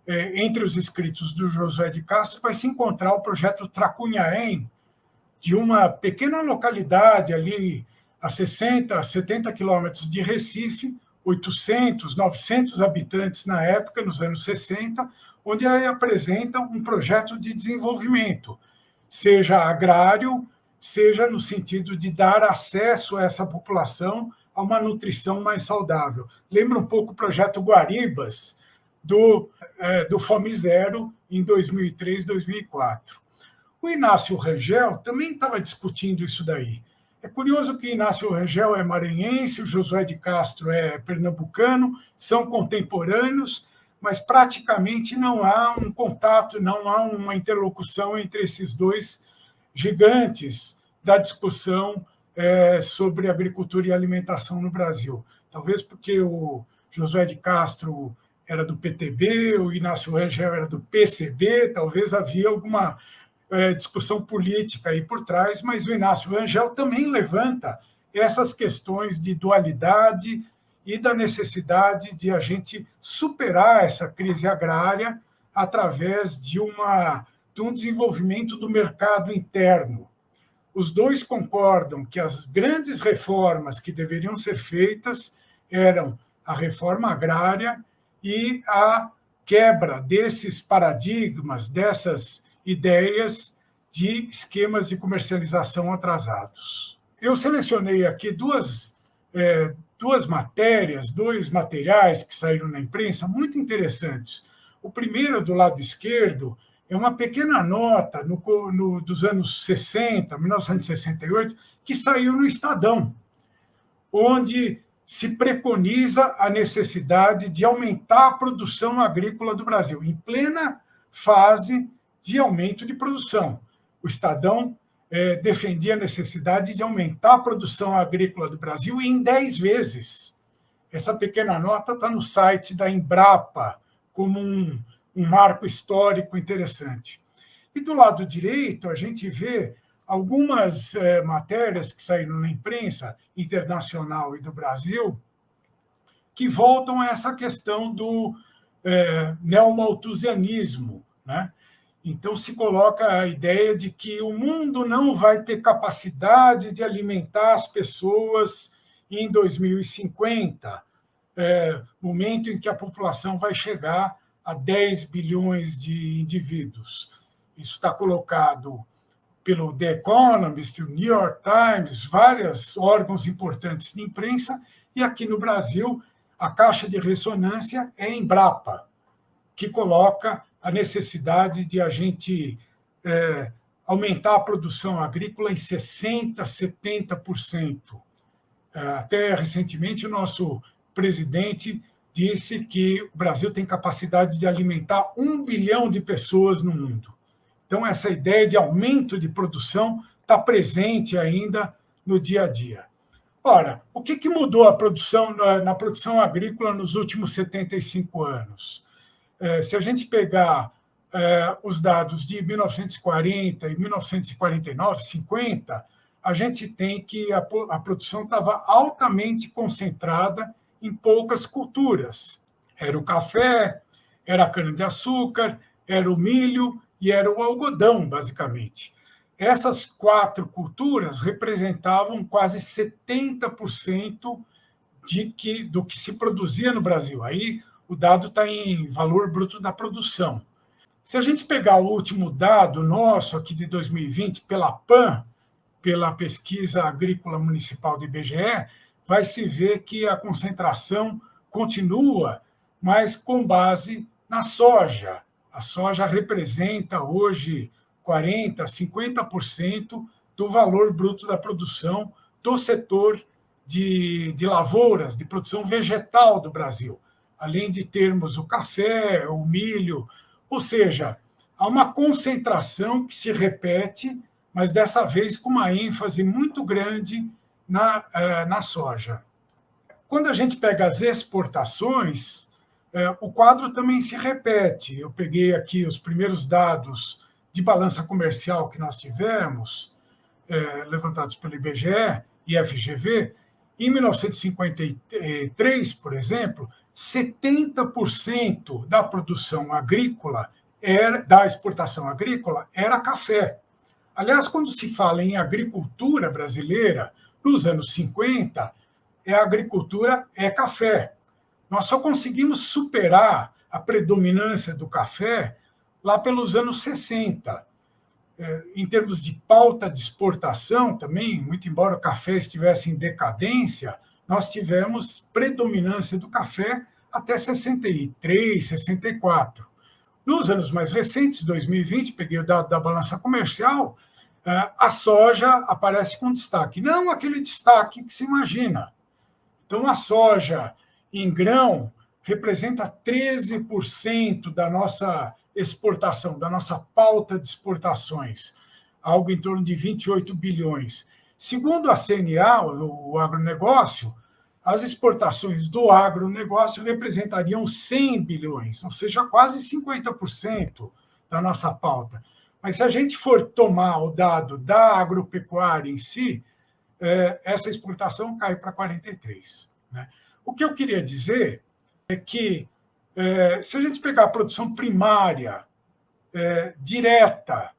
entre os escritos do Josué de Castro, vai se encontrar o projeto Tracunhaém, de uma pequena localidade ali a 60, 70 quilômetros de Recife, 800, 900 habitantes na época, nos anos 60, onde ele apresenta um projeto de desenvolvimento, seja agrário, seja no sentido de dar acesso a essa população a uma nutrição mais saudável. Lembra um pouco o projeto Guaribas, do Fome Zero, em 2003, 2004. O Inácio Rangel também estava discutindo isso daí. É curioso que Inácio Rangel é maranhense, o Josué de Castro é pernambucano, são contemporâneos, mas praticamente não há um contato, não há uma interlocução entre esses dois gigantes da discussão sobre agricultura e alimentação no Brasil. Talvez porque o Josué de Castro era do PTB, o Inácio Rangel era do PCB, talvez havia alguma discussão política aí por trás, mas o Inácio Rangel também levanta essas questões de dualidade e da necessidade de a gente superar essa crise agrária através de um desenvolvimento do mercado interno. Os dois concordam que as grandes reformas que deveriam ser feitas eram a reforma agrária e a quebra desses paradigmas, dessas ideias de esquemas de comercialização atrasados. Eu selecionei aqui duas duas matérias, dois materiais que saíram na imprensa muito interessantes. O primeiro, do lado esquerdo, é uma pequena nota dos anos 60, 1968, que saiu no Estadão, onde se preconiza a necessidade de aumentar a produção agrícola do Brasil, em plena fase de aumento de produção. O Estadão defendia a necessidade de aumentar a produção agrícola do Brasil em 10 vezes. Essa pequena nota está no site da Embrapa, como um marco histórico interessante. E do lado direito, a gente vê algumas matérias que saíram na imprensa internacional e do Brasil que voltam a essa questão do neomalthusianismo, né? Então, se coloca a ideia de que o mundo não vai ter capacidade de alimentar as pessoas em 2050, momento em que a população vai chegar a 10 bilhões de indivíduos. Isso está colocado pelo The Economist, o New York Times, vários órgãos importantes de imprensa, e aqui no Brasil, a caixa de ressonância é a Embrapa, que coloca a necessidade de a gente aumentar a produção agrícola em 60%, 70%. Até recentemente, o nosso presidente disse que o Brasil tem capacidade de alimentar 1 bilhão de pessoas no mundo. Então, essa ideia de aumento de produção está presente ainda no dia a dia. Ora, o que mudou na produção agrícola nos últimos 75 anos? Se a gente pegar os dados de 1940 e 1949, 50, a gente tem que a produção estava altamente concentrada em poucas culturas. Era o café, era a cana-de-açúcar, era o milho e era o algodão, basicamente. Essas 4 culturas representavam quase 70% do que se produzia no Brasil. Aí o dado está em valor bruto da produção. Se a gente pegar o último dado nosso, aqui de 2020, pela PAN, pela Pesquisa Agrícola Municipal do IBGE, vai se ver que a concentração continua, mas com base na soja. A soja representa hoje 40%, 50% do valor bruto da produção do setor de lavouras, de produção vegetal do Brasil, além de termos o café, o milho, ou seja, há uma concentração que se repete, mas dessa vez com uma ênfase muito grande na soja. Quando a gente pega as exportações, o quadro também se repete. Eu peguei aqui os primeiros dados de balança comercial que nós tivemos, levantados pelo IBGE e FGV. Em 1953, por exemplo, 70% da produção agrícola, da exportação agrícola, era café. Aliás, quando se fala em agricultura brasileira, nos anos 50, a agricultura é café. Nós só conseguimos superar a predominância do café lá pelos anos 60. Em termos de pauta de exportação também, muito embora o café estivesse em decadência, nós tivemos predominância do café até 63, 64. Nos anos mais recentes, 2020, peguei o dado da balança comercial, a soja aparece com destaque. Não aquele destaque que se imagina. Então, a soja em grão representa 13% da nossa exportação, da nossa pauta de exportações, algo em torno de 28 bilhões. Segundo a CNA, o agronegócio, as exportações do agronegócio representariam 100 bilhões, ou seja, quase 50% da nossa pauta. Mas se a gente for tomar o dado da agropecuária em si, essa exportação cai para 43%. Né? O que eu queria dizer é que, se a gente pegar a produção primária direta,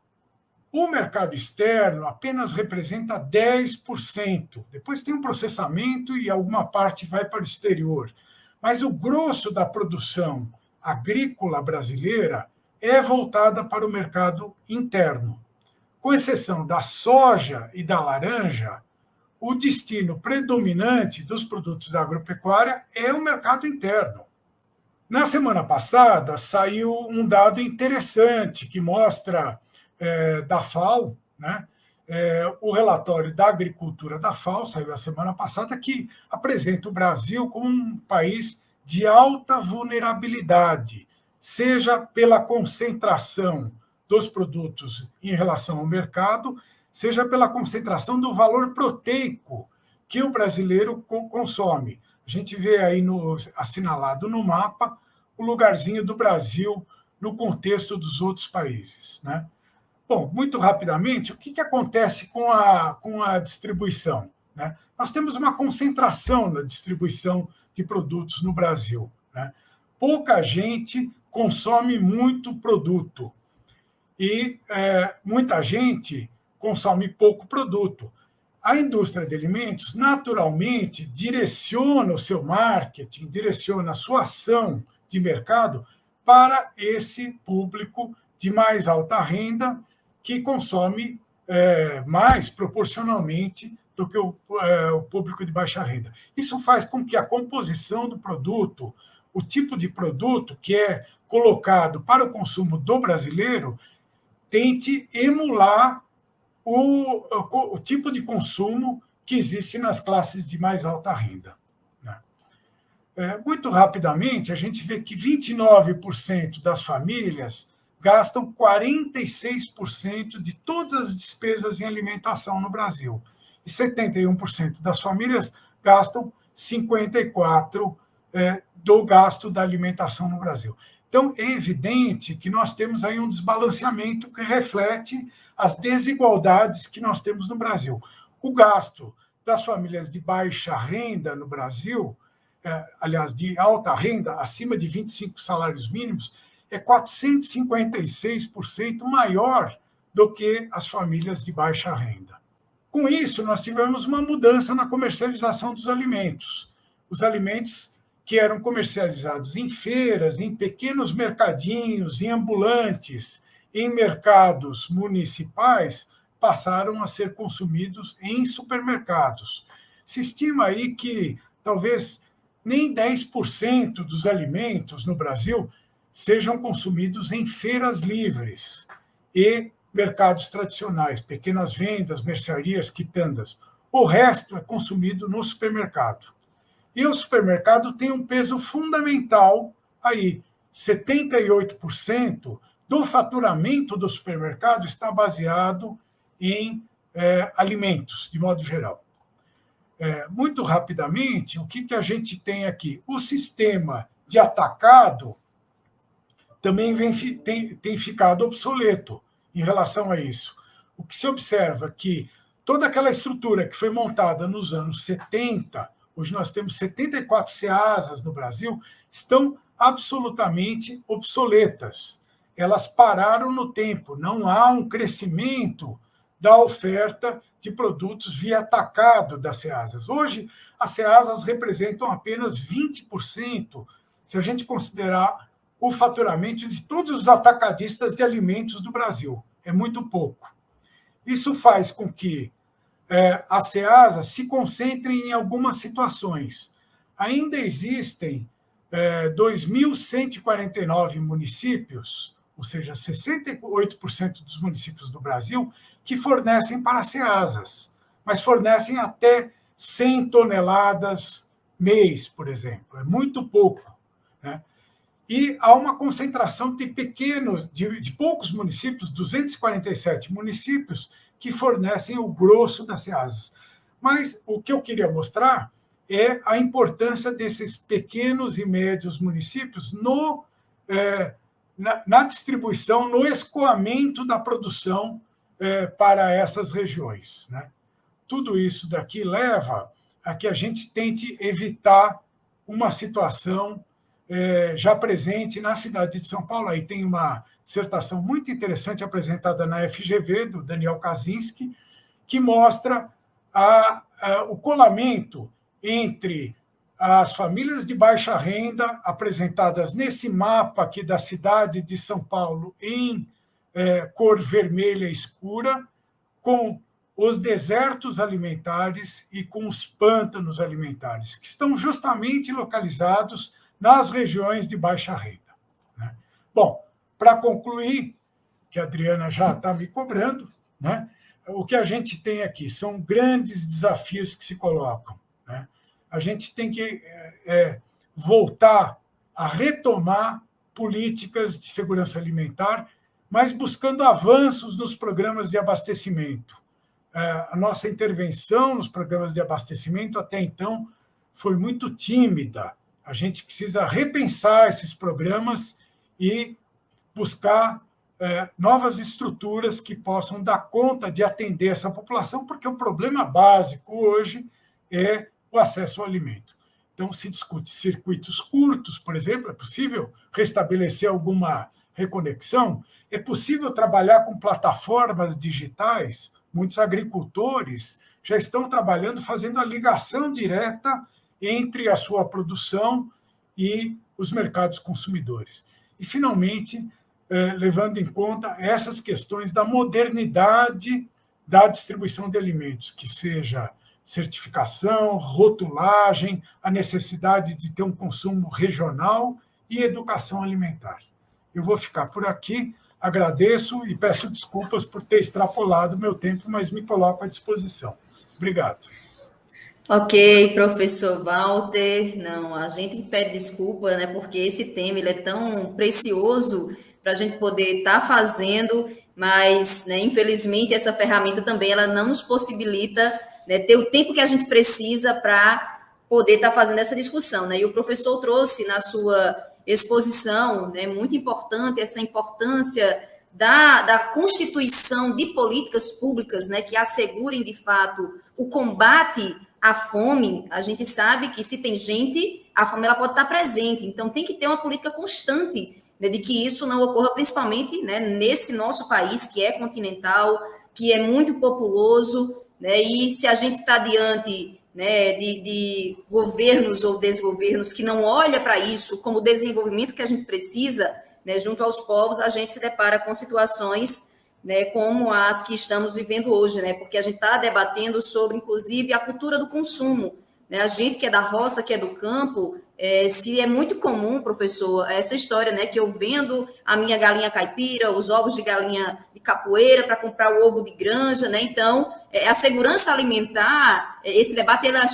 o mercado externo apenas representa 10%. Depois tem um processamento e alguma parte vai para o exterior. Mas o grosso da produção agrícola brasileira é voltada para o mercado interno. Com exceção da soja e da laranja, o destino predominante dos produtos da agropecuária é o mercado interno. Na semana passada, saiu um dado interessante que mostra, da FAO, né, o relatório da agricultura da FAO, saiu a semana passada, que apresenta o Brasil como um país de alta vulnerabilidade, seja pela concentração dos produtos em relação ao mercado, seja pela concentração do valor proteico que o brasileiro consome. A gente vê aí assinalado no mapa o lugarzinho do Brasil no contexto dos outros países, né? Bom, muito rapidamente, o que acontece com a distribuição, né? Nós temos uma concentração na distribuição de produtos no Brasil, né? Pouca gente consome muito produto e muita gente consome pouco produto. A indústria de alimentos, naturalmente, direciona o seu marketing, direciona a sua ação de mercado para esse público de mais alta renda que consome mais proporcionalmente do que o público de baixa renda. Isso faz com que a composição do produto, o tipo de produto que é colocado para o consumo do brasileiro, tente emular o tipo de consumo que existe nas classes de mais alta renda, né? Muito rapidamente, a gente vê que 29% das famílias gastam 46% de todas as despesas em alimentação no Brasil. E 71% das famílias gastam 54% do gasto da alimentação no Brasil. Então, é evidente que nós temos aí um desbalanceamento que reflete as desigualdades que nós temos no Brasil. O gasto das famílias de baixa renda no Brasil, aliás, de alta renda, acima de 25 salários mínimos, é 456% maior do que as famílias de baixa renda. Com isso, nós tivemos uma mudança na comercialização dos alimentos. Os alimentos que eram comercializados em feiras, em pequenos mercadinhos, em ambulantes, em mercados municipais, passaram a ser consumidos em supermercados. Se estima aí que talvez nem 10% dos alimentos no Brasil sejam consumidos em feiras livres e mercados tradicionais, pequenas vendas, mercearias, quitandas. O resto é consumido no supermercado. E o supermercado tem um peso fundamental aí. 78% do faturamento do supermercado está baseado em alimentos, de modo geral. Muito rapidamente, o que a gente tem aqui? O sistema de atacado também tem ficado obsoleto em relação a isso. O que se observa é que toda aquela estrutura que foi montada nos anos 70, hoje nós temos 74 SEASAs no Brasil, estão absolutamente obsoletas. Elas pararam no tempo, não há um crescimento da oferta de produtos via atacado das SEASAs. Hoje, as SEASAs representam apenas 20%, se a gente considerar o faturamento de todos os atacadistas de alimentos do Brasil. É muito pouco. Isso faz com que as SEASAs se concentrem em algumas situações. Ainda existem 2.149 municípios, ou seja, 68% dos municípios do Brasil, que fornecem para as SEASAs, mas fornecem até 100 toneladas mês, por exemplo. É muito pouco, né? E há uma concentração de poucos municípios, 247 municípios, que fornecem o grosso das SEASAs. Mas o que eu queria mostrar é a importância desses pequenos e médios municípios na distribuição, no escoamento da produção para essas regiões, né? Tudo isso daqui leva a que a gente tente evitar uma situação já presente na cidade de São Paulo. Aí tem uma dissertação muito interessante apresentada na FGV, do Daniel Kaczynski, que mostra o colamento entre as famílias de baixa renda, apresentadas nesse mapa aqui da cidade de São Paulo, em cor vermelha escura, com os desertos alimentares e com os pântanos alimentares, que estão justamente localizados nas regiões de baixa renda. Né? Bom, para concluir, que a Adriana já está me cobrando, né? O que a gente tem aqui são grandes desafios que se colocam. Né? A gente tem que voltar a retomar políticas de segurança alimentar, mas buscando avanços nos programas de abastecimento. A nossa intervenção nos programas de abastecimento até então foi muito tímida. A gente precisa repensar esses programas e buscar novas estruturas que possam dar conta de atender essa população, porque o problema básico hoje é o acesso ao alimento. Então, se discute circuitos curtos, por exemplo, é possível restabelecer alguma reconexão, é possível trabalhar com plataformas digitais. Muitos agricultores já estão trabalhando, fazendo a ligação direta entre a sua produção e os mercados consumidores. E, finalmente, levando em conta essas questões da modernidade da distribuição de alimentos, que seja certificação, rotulagem, a necessidade de ter um consumo regional e educação alimentar. Eu vou ficar por aqui, agradeço e peço desculpas por ter extrapolado o meu tempo, mas me coloco à disposição. Obrigado. Ok, professor Walter. Não, a gente pede desculpa, né, porque esse tema ele é tão precioso para a gente poder estar fazendo, mas, né, infelizmente, essa ferramenta também ela não nos possibilita, né, ter o tempo que a gente precisa para poder estar fazendo essa discussão. Né? E o professor trouxe na sua exposição, né, muito importante, essa importância da constituição de políticas públicas, né, que assegurem, de fato, o combate à fome. A gente sabe que se tem gente, a fome ela pode estar presente, então tem que ter uma política constante, né, de que isso não ocorra, principalmente, né, nesse nosso país, que é continental, que é muito populoso, né, e se a gente está diante, né, de governos ou desgovernos que não olham para isso como desenvolvimento que a gente precisa, né, junto aos povos, a gente se depara com situações, né, como as que estamos vivendo hoje, né, porque a gente está debatendo sobre, inclusive, a cultura do consumo. Né, a gente que é da roça, que é do campo, se é muito comum, professor, essa história, né, que eu vendo a minha galinha caipira, os ovos de galinha de capoeira para comprar o ovo de granja, né, então, a segurança alimentar, esse debate, ela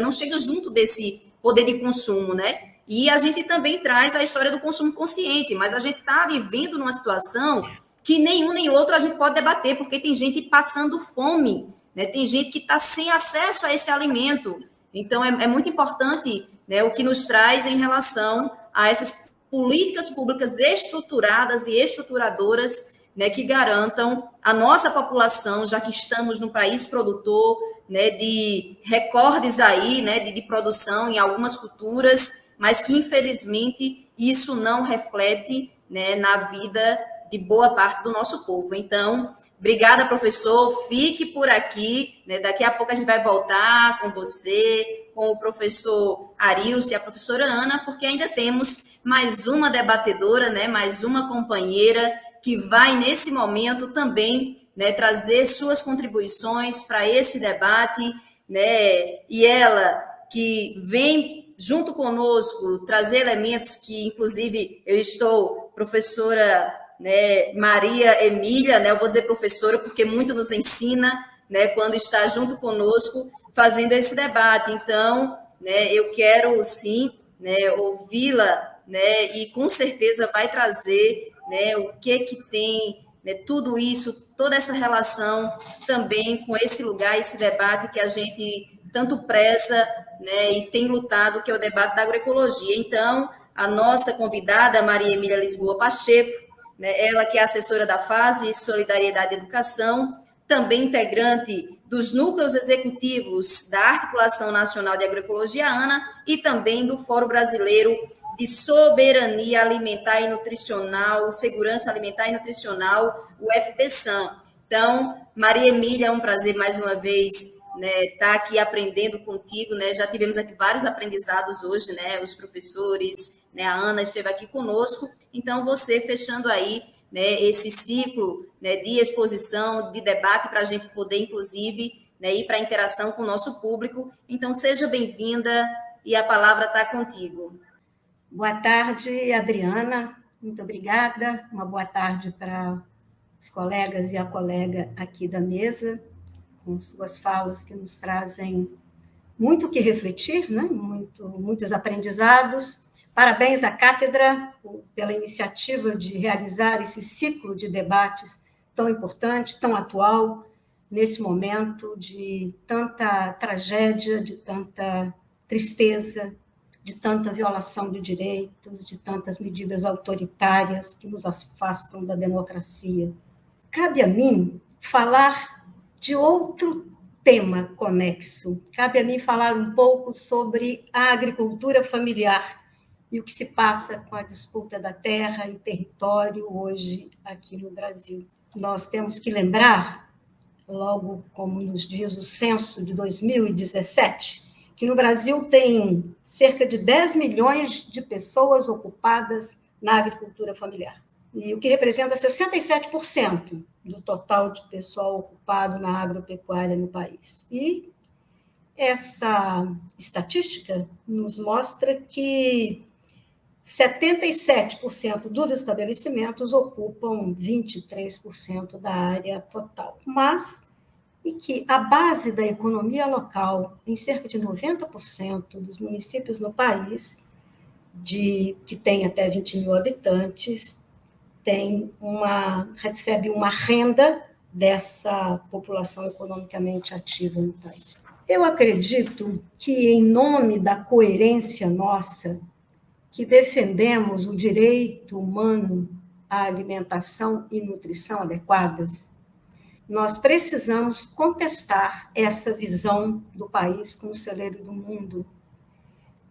não chega junto desse poder de consumo, né, e a gente também traz a história do consumo consciente, mas a gente está vivendo numa situação que nenhum nem outro a gente pode debater, porque tem gente passando fome, né, tem gente que está sem acesso a esse alimento. Então, é muito importante, né, o que nos traz em relação a essas políticas públicas estruturadas e estruturadoras, né, que garantam a nossa população, já que estamos num país produtor, né, de recordes aí, né, de produção em algumas culturas, mas que, infelizmente, isso não reflete, né, na vida de boa parte do nosso povo. Então, obrigada, professor. Fique por aqui, né? Daqui a pouco a gente vai voltar com você, com o professor Arilson e a professora Ana, porque ainda temos mais uma debatedora, né? Mais uma companheira que vai, nesse momento, também, né, trazer suas contribuições para esse debate, né? E ela que vem junto conosco trazer elementos que, inclusive, eu estou, professora, né, Maria Emília, né, eu vou dizer professora porque muito nos ensina, né, quando está junto conosco fazendo esse debate. Então, né, eu quero sim, né, ouvi-la, né, e com certeza vai trazer, né, o que tem, né, tudo isso, toda essa relação também com esse lugar, esse debate que a gente tanto preza, né, e tem lutado, que é o debate da agroecologia. Então, a nossa convidada, Maria Emília Lisboa Pacheco, né, ela que é assessora da FASE, Solidariedade e Educação, também integrante dos núcleos executivos da Articulação Nacional de Agroecologia, ANA, e também do Fórum Brasileiro de Soberania Alimentar e Nutricional, Segurança Alimentar e Nutricional, o FPSAN. Então, Maria Emília, é um prazer mais uma vez, né, estar aqui aprendendo contigo, né? Já tivemos aqui vários aprendizados hoje, né? Os professores, né? A Ana esteve aqui conosco. Então, você fechando aí né, esse ciclo, né, de exposição, de debate, para a gente poder, inclusive, né, ir para a interação com o nosso público. Então, seja bem-vinda e a palavra está contigo. Boa tarde, Adriana. Muito obrigada. Uma boa tarde para os colegas e a colega aqui da mesa, com suas falas que nos trazem muito o que refletir, né? Muitos aprendizados. Parabéns à cátedra pela iniciativa de realizar esse ciclo de debates tão importante, tão atual, nesse momento de tanta tragédia, de tanta tristeza, de tanta violação de direitos, de tantas medidas autoritárias que nos afastam da democracia. Cabe a mim falar de outro tema conexo. Cabe a mim falar um pouco sobre a agricultura familiar e o que se passa com a disputa da terra e território hoje aqui no Brasil. Nós temos que lembrar, logo como nos diz o censo de 2017, que no Brasil tem cerca de 10 milhões de pessoas ocupadas na agricultura familiar, e o que representa 67% do total de pessoal ocupado na agropecuária no país. E essa estatística nos mostra que 77% dos estabelecimentos ocupam 23% da área total, e que a base da economia local, em cerca de 90% dos municípios no país, que tem até 20 mil habitantes, recebe uma renda dessa população economicamente ativa no país. Eu acredito que, em nome da coerência nossa, que defendemos o direito humano à alimentação e nutrição adequadas, nós precisamos contestar essa visão do país como celeiro do mundo,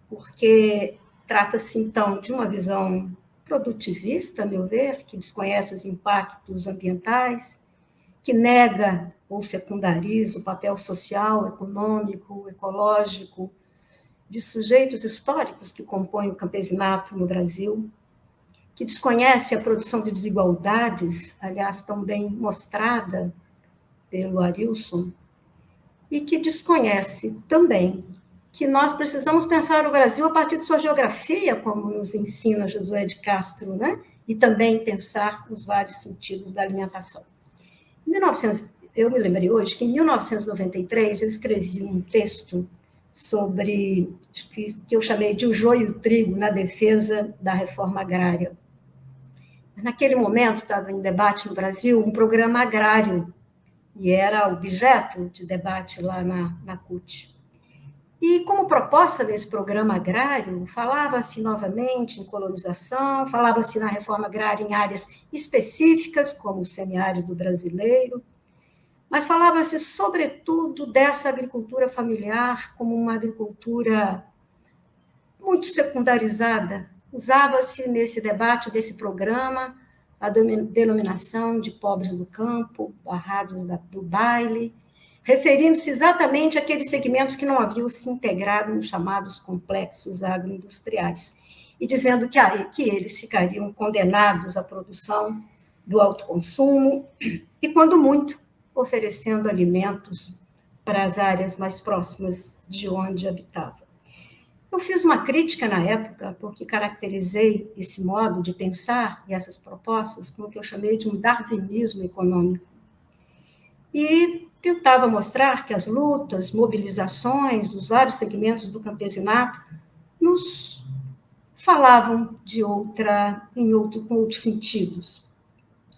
porque trata-se, então, de uma visão produtivista, a meu ver, que desconhece os impactos ambientais, que nega ou secundariza o papel social, econômico, ecológico de sujeitos históricos que compõem o campesinato no Brasil, que desconhece a produção de desigualdades, aliás, tão bem mostrada pelo Arilson, e que desconhece também que nós precisamos pensar o Brasil a partir de sua geografia, como nos ensina Josué de Castro, né? E também pensar os vários sentidos da alimentação. Eu me lembrei hoje que em 1993 eu escrevi um texto sobre, que eu chamei de O Joio e o Trigo na defesa da reforma agrária. Naquele momento estava em debate no Brasil um programa agrário, e era objeto de debate lá na CUT. E, como proposta desse programa agrário, falava-se novamente em colonização, falava-se na reforma agrária em áreas específicas, como o semiárido brasileiro, mas falava-se, sobretudo, dessa agricultura familiar como uma agricultura muito secundarizada. Usava-se nesse debate desse programa a denominação de pobres do campo, barrados do baile, referindo-se exatamente àqueles segmentos que não haviam se integrado nos chamados complexos agroindustriais, e dizendo que eles ficariam condenados à produção do autoconsumo e, quando muito, oferecendo alimentos para as áreas mais próximas de onde habitava. Eu fiz uma crítica na época, porque caracterizei esse modo de pensar e essas propostas com o que eu chamei de um darwinismo econômico. E tentava mostrar que as lutas, mobilizações dos vários segmentos do campesinato nos falavam com outros sentidos.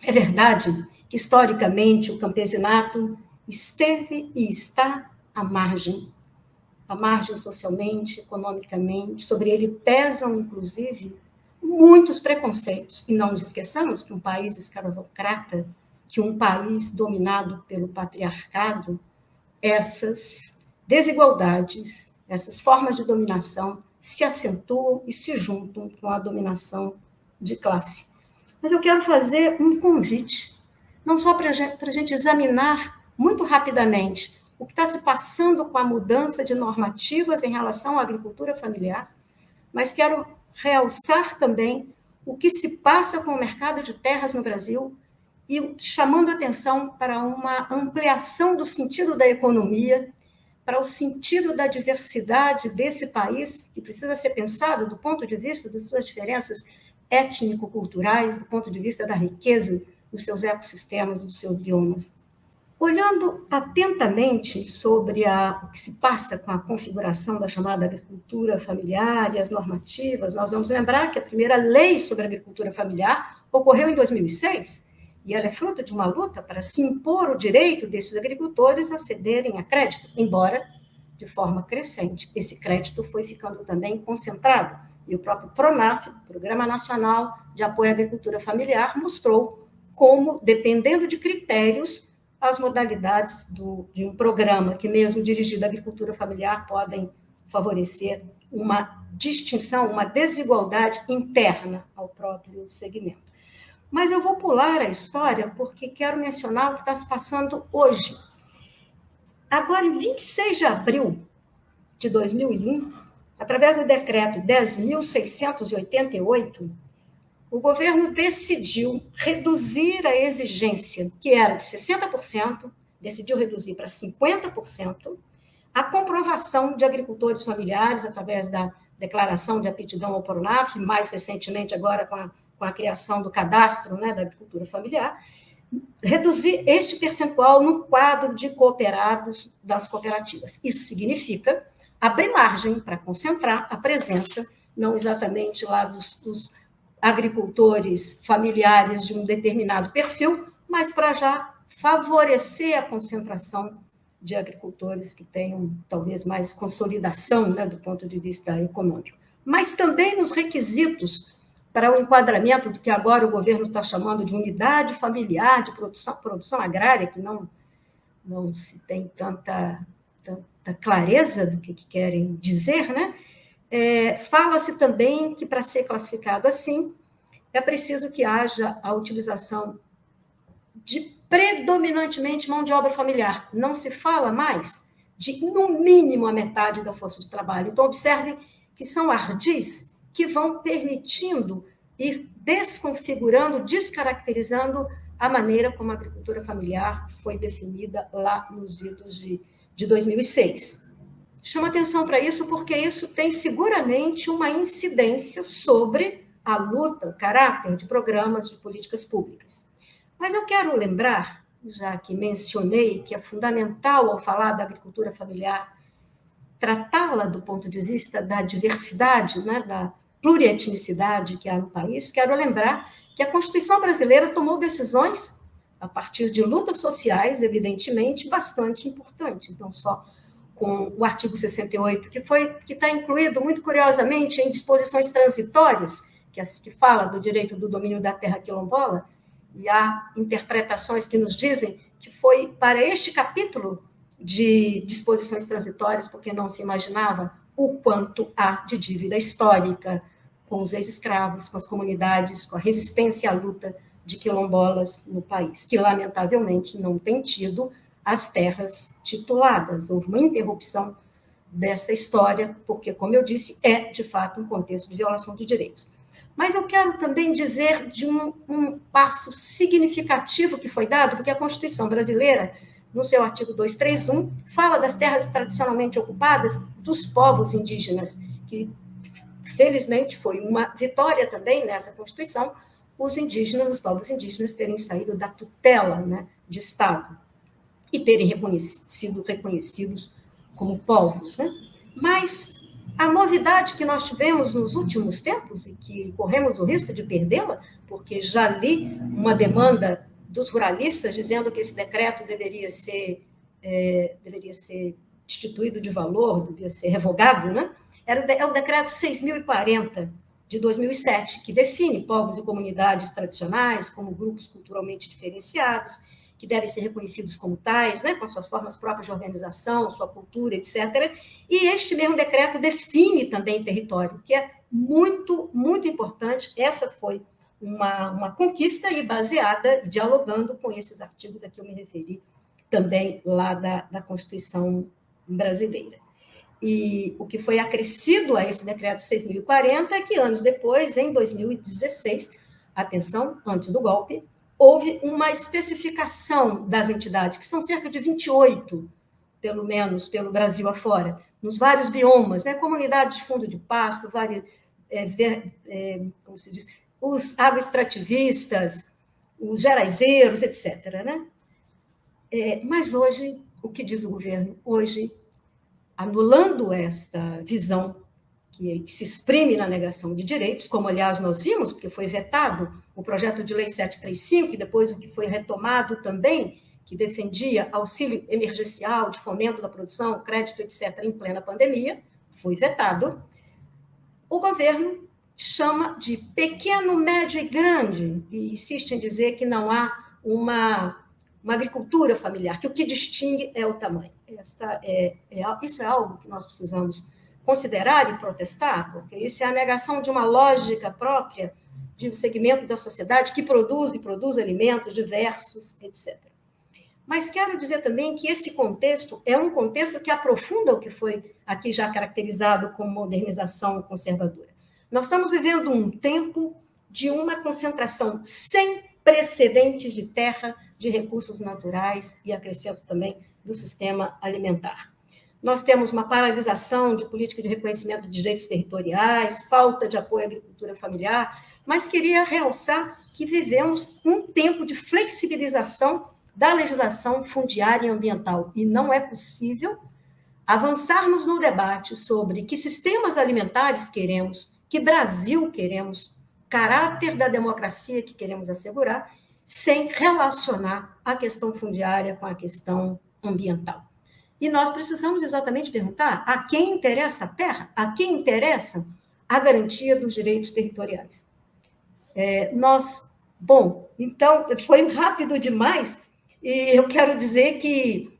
É verdade que, historicamente, o campesinato esteve e está à margem socialmente, economicamente, sobre ele pesam, inclusive, muitos preconceitos. E não nos esqueçamos que um país escravocrata, que um país dominado pelo patriarcado, essas desigualdades, essas formas de dominação se acentuam e se juntam com a dominação de classe. Mas eu quero fazer um convite, não só para a gente examinar muito rapidamente o que está se passando com a mudança de normativas em relação à agricultura familiar, mas quero realçar também o que se passa com o mercado de terras no Brasil e chamando atenção para uma ampliação do sentido da economia, para o sentido da diversidade desse país, que precisa ser pensado do ponto de vista das suas diferenças étnico-culturais, do ponto de vista da riqueza dos seus ecossistemas, dos seus biomas. Olhando atentamente sobre o que se passa com a configuração da chamada agricultura familiar e as normativas, nós vamos lembrar que a primeira lei sobre a agricultura familiar ocorreu em 2006, e ela é fruto de uma luta para se impor o direito desses agricultores a cederem a crédito, embora de forma crescente. Esse crédito foi ficando também concentrado, e o próprio PRONAF, Programa Nacional de Apoio à Agricultura Familiar, mostrou como, dependendo de critérios, as modalidades de um programa que, mesmo dirigido à agricultura familiar, podem favorecer uma distinção, uma desigualdade interna ao próprio segmento. Mas eu vou pular a história porque quero mencionar o que está se passando hoje. Agora, em 26 de abril de 2001, através do decreto 10.688, o governo decidiu reduzir a exigência, que era de 60%, decidiu reduzir para 50%, a comprovação de agricultores familiares através da declaração de aptidão ao PRONAF, mais recentemente agora com a criação do cadastro, né, da agricultura familiar, reduzir este percentual no quadro de cooperados das cooperativas. Isso significa abrir margem para concentrar a presença, não exatamente lá dos agricultores familiares de um determinado perfil, mas para já favorecer a concentração de agricultores que tenham talvez mais consolidação, né, do ponto de vista econômico. Mas também nos requisitos para o enquadramento do que agora o governo está chamando de unidade familiar de produção agrária, que não se tem tanta clareza do que querem dizer, né? Fala-se também que, para ser classificado assim, é preciso que haja a utilização de predominantemente mão de obra familiar. Não se fala mais de, no mínimo, a metade da força de trabalho. Então, observe que são ardis que vão permitindo ir desconfigurando, descaracterizando a maneira como a agricultura familiar foi definida lá nos idos de 2006. Chama atenção para isso porque isso tem seguramente uma incidência sobre a luta, o caráter de programas de políticas públicas. Mas eu quero lembrar, já que mencionei que é fundamental ao falar da agricultura familiar, tratá-la do ponto de vista da diversidade, né, da plurietnicidade que há no país, quero lembrar que a Constituição brasileira tomou decisões a partir de lutas sociais, evidentemente, bastante importantes, não só com o artigo 68, que está incluído, muito curiosamente, em disposições transitórias, que fala do direito do domínio da terra quilombola, e há interpretações que nos dizem que foi para este capítulo de disposições transitórias, porque não se imaginava o quanto há de dívida histórica com os ex-escravos, com as comunidades, com a resistência à luta de quilombolas no país, que, lamentavelmente, não tem tido as terras tituladas. Houve uma interrupção dessa história, porque, como eu disse, é, de fato, um contexto de violação de direitos. Mas eu quero também dizer de um passo significativo que foi dado, porque a Constituição brasileira, no seu artigo 231, fala das terras tradicionalmente ocupadas dos povos indígenas, que, felizmente, foi uma vitória também nessa Constituição, os povos indígenas terem saído da tutela, né, de Estado e terem sido reconhecidos como povos, né? Mas a novidade que nós tivemos nos últimos tempos, e que corremos o risco de perdê-la, porque já li uma demanda dos ruralistas dizendo que esse decreto deveria ser destituído de valor, deveria ser revogado, né? É o decreto 6.040, de 2007, que define povos e comunidades tradicionais como grupos culturalmente diferenciados, que devem ser reconhecidos como tais, né, com suas formas próprias de organização, sua cultura, etc. E este mesmo decreto define também território, que é muito, muito importante. Essa foi uma conquista e baseada, dialogando com esses artigos a que eu me referi, também lá da Constituição brasileira. E o que foi acrescido a esse decreto 6.040 é que, anos depois, em 2016, atenção, antes do golpe, houve uma especificação das entidades, que são cerca de 28, pelo menos, pelo Brasil afora, nos vários biomas, né? Comunidades de fundo de pasto, como se diz, os agroextrativistas, os geraizeiros, etc. Né? Mas hoje, o que diz o governo? Hoje, anulando esta visão que se exprime na negação de direitos, como, aliás, nós vimos, porque foi vetado o projeto de lei 735, e depois o que foi retomado também, que defendia auxílio emergencial de fomento da produção, crédito, etc., em plena pandemia, foi vetado. O governo chama de pequeno, médio e grande, e insiste em dizer que não há uma agricultura familiar, que o que distingue é o tamanho. Isso é algo que nós precisamos considerar e protestar, porque isso é a negação de uma lógica própria de um segmento da sociedade que produz e produz alimentos diversos, etc. Mas quero dizer também que esse contexto é um contexto que aprofunda o que foi aqui já caracterizado como modernização conservadora. Nós estamos vivendo um tempo de uma concentração sem precedentes de terra, de recursos naturais e, acrescento também, do sistema alimentar. Nós temos uma paralisação de política de reconhecimento de direitos territoriais, falta de apoio à agricultura familiar, mas queria realçar que vivemos um tempo de flexibilização da legislação fundiária e ambiental, e não é possível avançarmos no debate sobre que sistemas alimentares queremos, que Brasil queremos, caráter da democracia que queremos assegurar, sem relacionar a questão fundiária com a questão ambiental. E nós precisamos exatamente perguntar a quem interessa a terra, a quem interessa a garantia dos direitos territoriais. Então, foi rápido demais, e eu quero dizer que,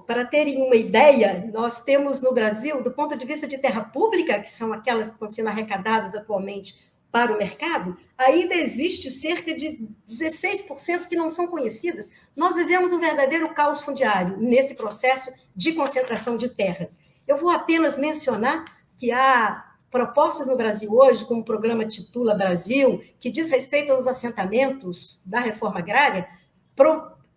para terem uma ideia, nós temos no Brasil, do ponto de vista de terra pública, que são aquelas que estão sendo arrecadadas atualmente para o mercado, ainda existe cerca de 16% que não são conhecidas. Nós vivemos um verdadeiro caos fundiário nesse processo de concentração de terras. Eu vou apenas mencionar que há propostas no Brasil hoje, como o programa Titula Brasil, que diz respeito aos assentamentos da reforma agrária,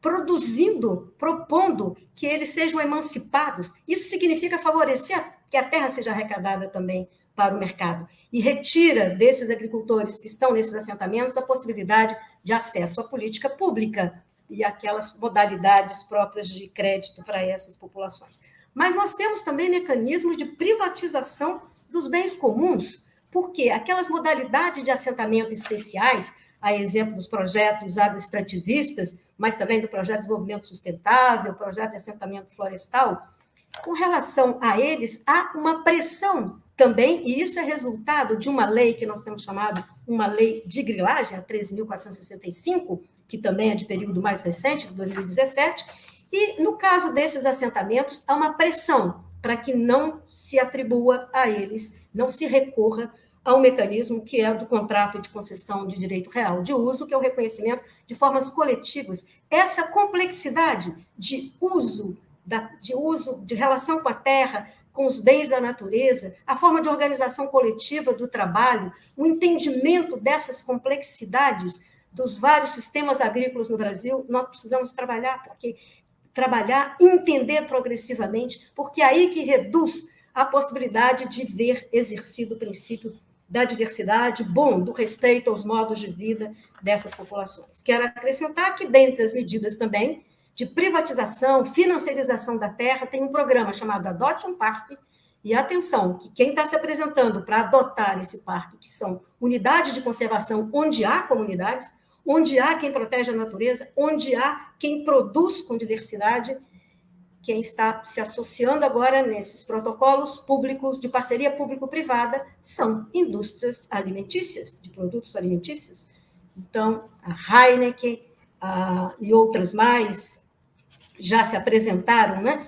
propondo que eles sejam emancipados. Isso significa favorecer que a terra seja arrecadada também para o mercado, e retira desses agricultores que estão nesses assentamentos a possibilidade de acesso à política pública e aquelas modalidades próprias de crédito para essas populações. Mas nós temos também mecanismos de privatização dos bens comuns, porque aquelas modalidades de assentamento especiais, a exemplo dos projetos agroextrativistas, mas também do projeto de desenvolvimento sustentável, projeto de assentamento florestal, com relação a eles, há uma pressão também, e isso é resultado de uma lei que nós temos chamado uma lei de grilagem, a 13.465, que também é de período mais recente, de 2017, e no caso desses assentamentos, há uma pressão para que não se atribua a eles, não se recorra a um mecanismo que é do contrato de concessão de direito real de uso, que é o reconhecimento de formas coletivas. Essa complexidade de uso, de relação com a terra, com os bens da natureza, a forma de organização coletiva do trabalho, o entendimento dessas complexidades dos vários sistemas agrícolas no Brasil, nós precisamos trabalhar, entender progressivamente, porque é aí que reduz a possibilidade de ver exercido o princípio da diversidade, do respeito aos modos de vida dessas populações. Quero acrescentar que, dentre as medidas também de privatização, financiarização da terra, tem um programa chamado Adote um Parque, e atenção, que quem está se apresentando para adotar esse parque, que são unidades de conservação onde há comunidades, onde há quem protege a natureza, onde há quem produz com diversidade, quem está se associando agora nesses protocolos públicos de parceria público-privada são indústrias alimentícias, de produtos alimentícios. Então, a Heineken e outras mais já se apresentaram, né,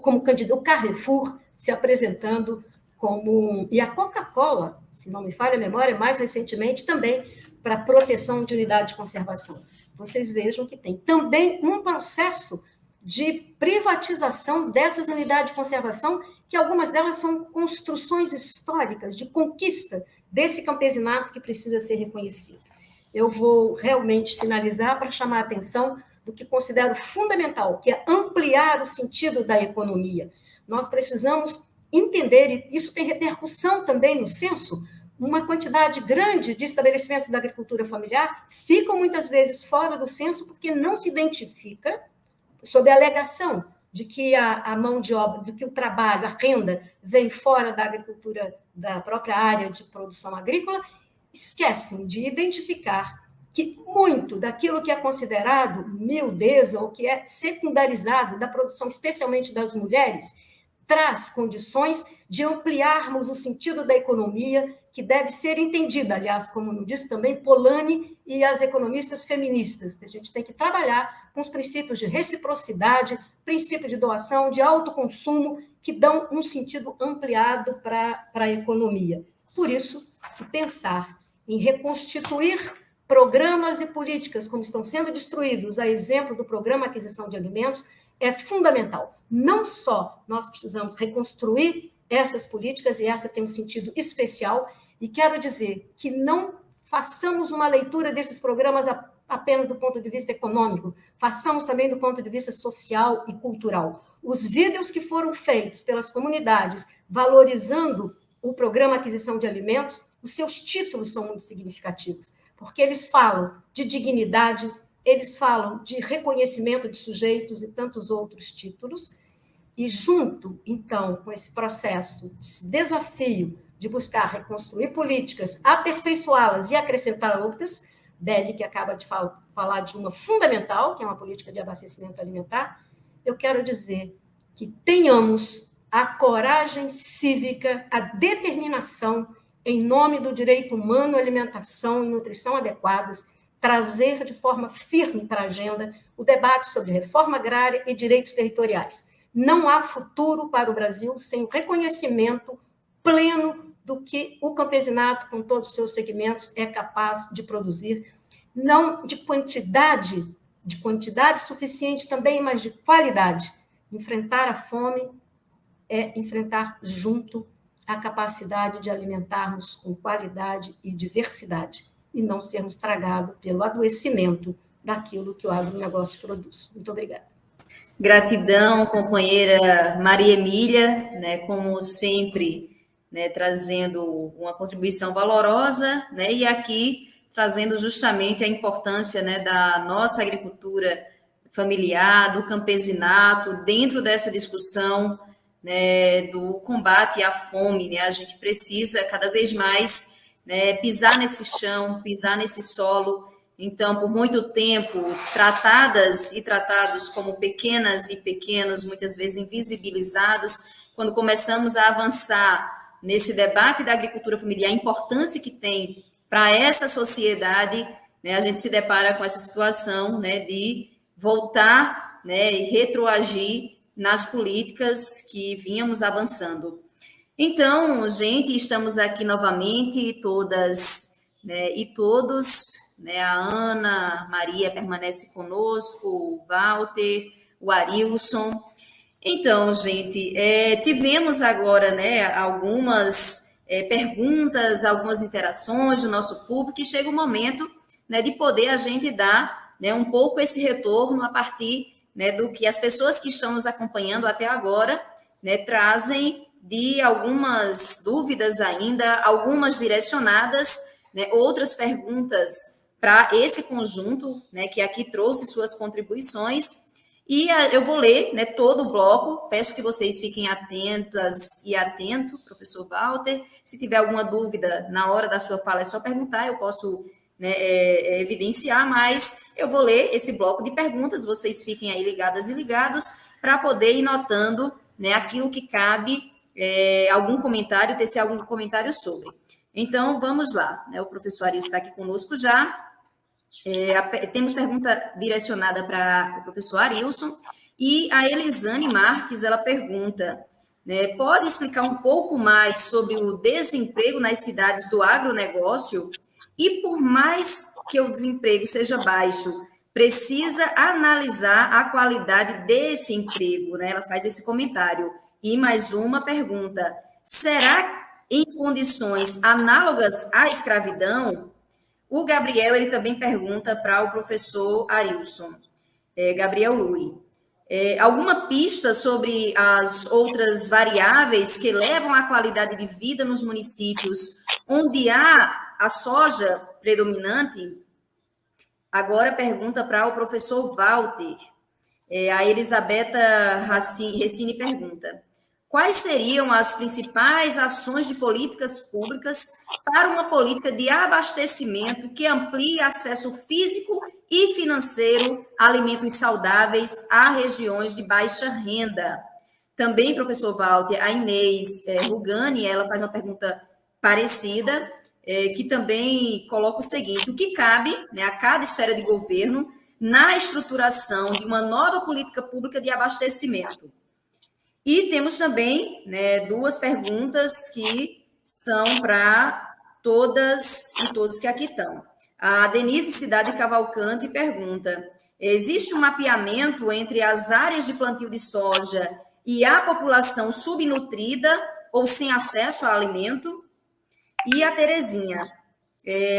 como candidato, o Carrefour se apresentando como... E a Coca-Cola, se não me falha a memória, mais recentemente também para proteção de unidade de conservação. Vocês vejam que tem também um processo de privatização dessas unidades de conservação, que algumas delas são construções históricas de conquista desse campesinato que precisa ser reconhecido. Eu vou realmente finalizar para chamar a atenção do que considero fundamental, que é ampliar o sentido da economia. Nós precisamos entender, e isso tem repercussão também no censo, uma quantidade grande de estabelecimentos da agricultura familiar ficam muitas vezes fora do censo porque não se identifica, sob a alegação de que a mão de obra, de que o trabalho, a renda, vem fora da agricultura, da própria área de produção agrícola, esquecem de identificar que muito daquilo que é considerado miudeza ou que é secundarizado da produção, especialmente das mulheres, traz condições de ampliarmos o sentido da economia, que deve ser entendida, aliás, como nos diz também Polanyi e as economistas feministas, que a gente tem que trabalhar com os princípios de reciprocidade, princípio de doação, de autoconsumo, que dão um sentido ampliado para a economia. Por isso, pensar em reconstituir programas e políticas como estão sendo destruídos, a exemplo do Programa Aquisição de Alimentos, é fundamental. Não só nós precisamos reconstruir essas políticas, e essa tem um sentido especial, e quero dizer que não façamos uma leitura desses programas apenas do ponto de vista econômico, façamos também do ponto de vista social e cultural. Os vídeos que foram feitos pelas comunidades valorizando o Programa Aquisição de Alimentos, os seus títulos são muito significativos, porque eles falam de dignidade, eles falam de reconhecimento de sujeitos e tantos outros títulos, e junto, então, com esse processo, esse desafio de buscar reconstruir políticas, aperfeiçoá-las e acrescentar outras, Belli, que acaba de falar de uma fundamental, que é uma política de abastecimento alimentar, eu quero dizer que tenhamos a coragem cívica, a determinação, em nome do direito humano à alimentação e nutrição adequadas, trazer de forma firme para a agenda o debate sobre reforma agrária e direitos territoriais. Não há futuro para o Brasil sem o reconhecimento pleno do que o campesinato, com todos os seus segmentos, é capaz de produzir, não de quantidade suficiente também, mas de qualidade. Enfrentar a fome é enfrentar junto a capacidade de alimentarmos com qualidade e diversidade, e não sermos tragados pelo adoecimento daquilo que o agronegócio produz. Muito obrigada. Gratidão, companheira Maria Emília, né, como sempre, né, trazendo uma contribuição valorosa, né, e aqui trazendo justamente a importância, né, da nossa agricultura familiar, do campesinato, dentro dessa discussão, né, do combate à fome, né, a gente precisa cada vez mais, né, pisar nesse chão, pisar nesse solo. Então, por muito tempo, tratadas e tratados como pequenas e pequenos, muitas vezes invisibilizados, quando começamos a avançar nesse debate da agricultura familiar, a importância que tem para essa sociedade, né, a gente se depara com essa situação, né, de voltar, né, e retroagir nas políticas que vínhamos avançando. Então, gente, estamos aqui novamente, todas, né, e todos, né, a Ana, a Maria permanece conosco, o Walter, o Arilson. Então, gente, tivemos agora, né, algumas perguntas, algumas interações do nosso público, e chega o momento, né, de poder a gente dar, né, um pouco esse retorno a partir, né, do que as pessoas que estão nos acompanhando até agora, né, trazem de algumas dúvidas ainda, algumas direcionadas, né, outras perguntas para esse conjunto, né, que aqui trouxe suas contribuições, e eu vou ler, né, todo o bloco. Peço que vocês fiquem atentas e atento, professor Walter. Se tiver alguma dúvida na hora da sua fala, é só perguntar, eu posso, né, evidenciar, mas eu vou ler esse bloco de perguntas, vocês fiquem aí ligadas e ligados, para poder ir notando, né, aquilo que cabe, algum comentário, tecer algum comentário sobre. Então, vamos lá, né, o professor Arilson está aqui conosco já. Temos pergunta direcionada para o professor Arilson, e a Elisane Marques, ela pergunta, né, pode explicar um pouco mais sobre o desemprego nas cidades do agronegócio? E por mais que o desemprego seja baixo, precisa analisar a qualidade desse emprego, né? Ela faz esse comentário. E mais uma pergunta: será em condições análogas à escravidão? O Gabriel, ele também pergunta para o professor Arilson, Gabriel Lui. Alguma pista sobre as outras variáveis que levam à qualidade de vida nos municípios onde há a soja predominante? Agora pergunta para o professor Walter. A Elisabetta Recine pergunta: quais seriam as principais ações de políticas públicas para uma política de abastecimento que amplie acesso físico e financeiro a alimentos saudáveis a regiões de baixa renda? Também, professor Walter, a Inês Rugani, ela faz uma pergunta parecida, que também coloca o seguinte: o que cabe, né, a cada esfera de governo na estruturação de uma nova política pública de abastecimento? E temos também, né, duas perguntas que são para todas e todos que aqui estão. A Denise Cidade Cavalcante pergunta: existe um mapeamento entre as áreas de plantio de soja e a população subnutrida ou sem acesso a alimento? E a Terezinha: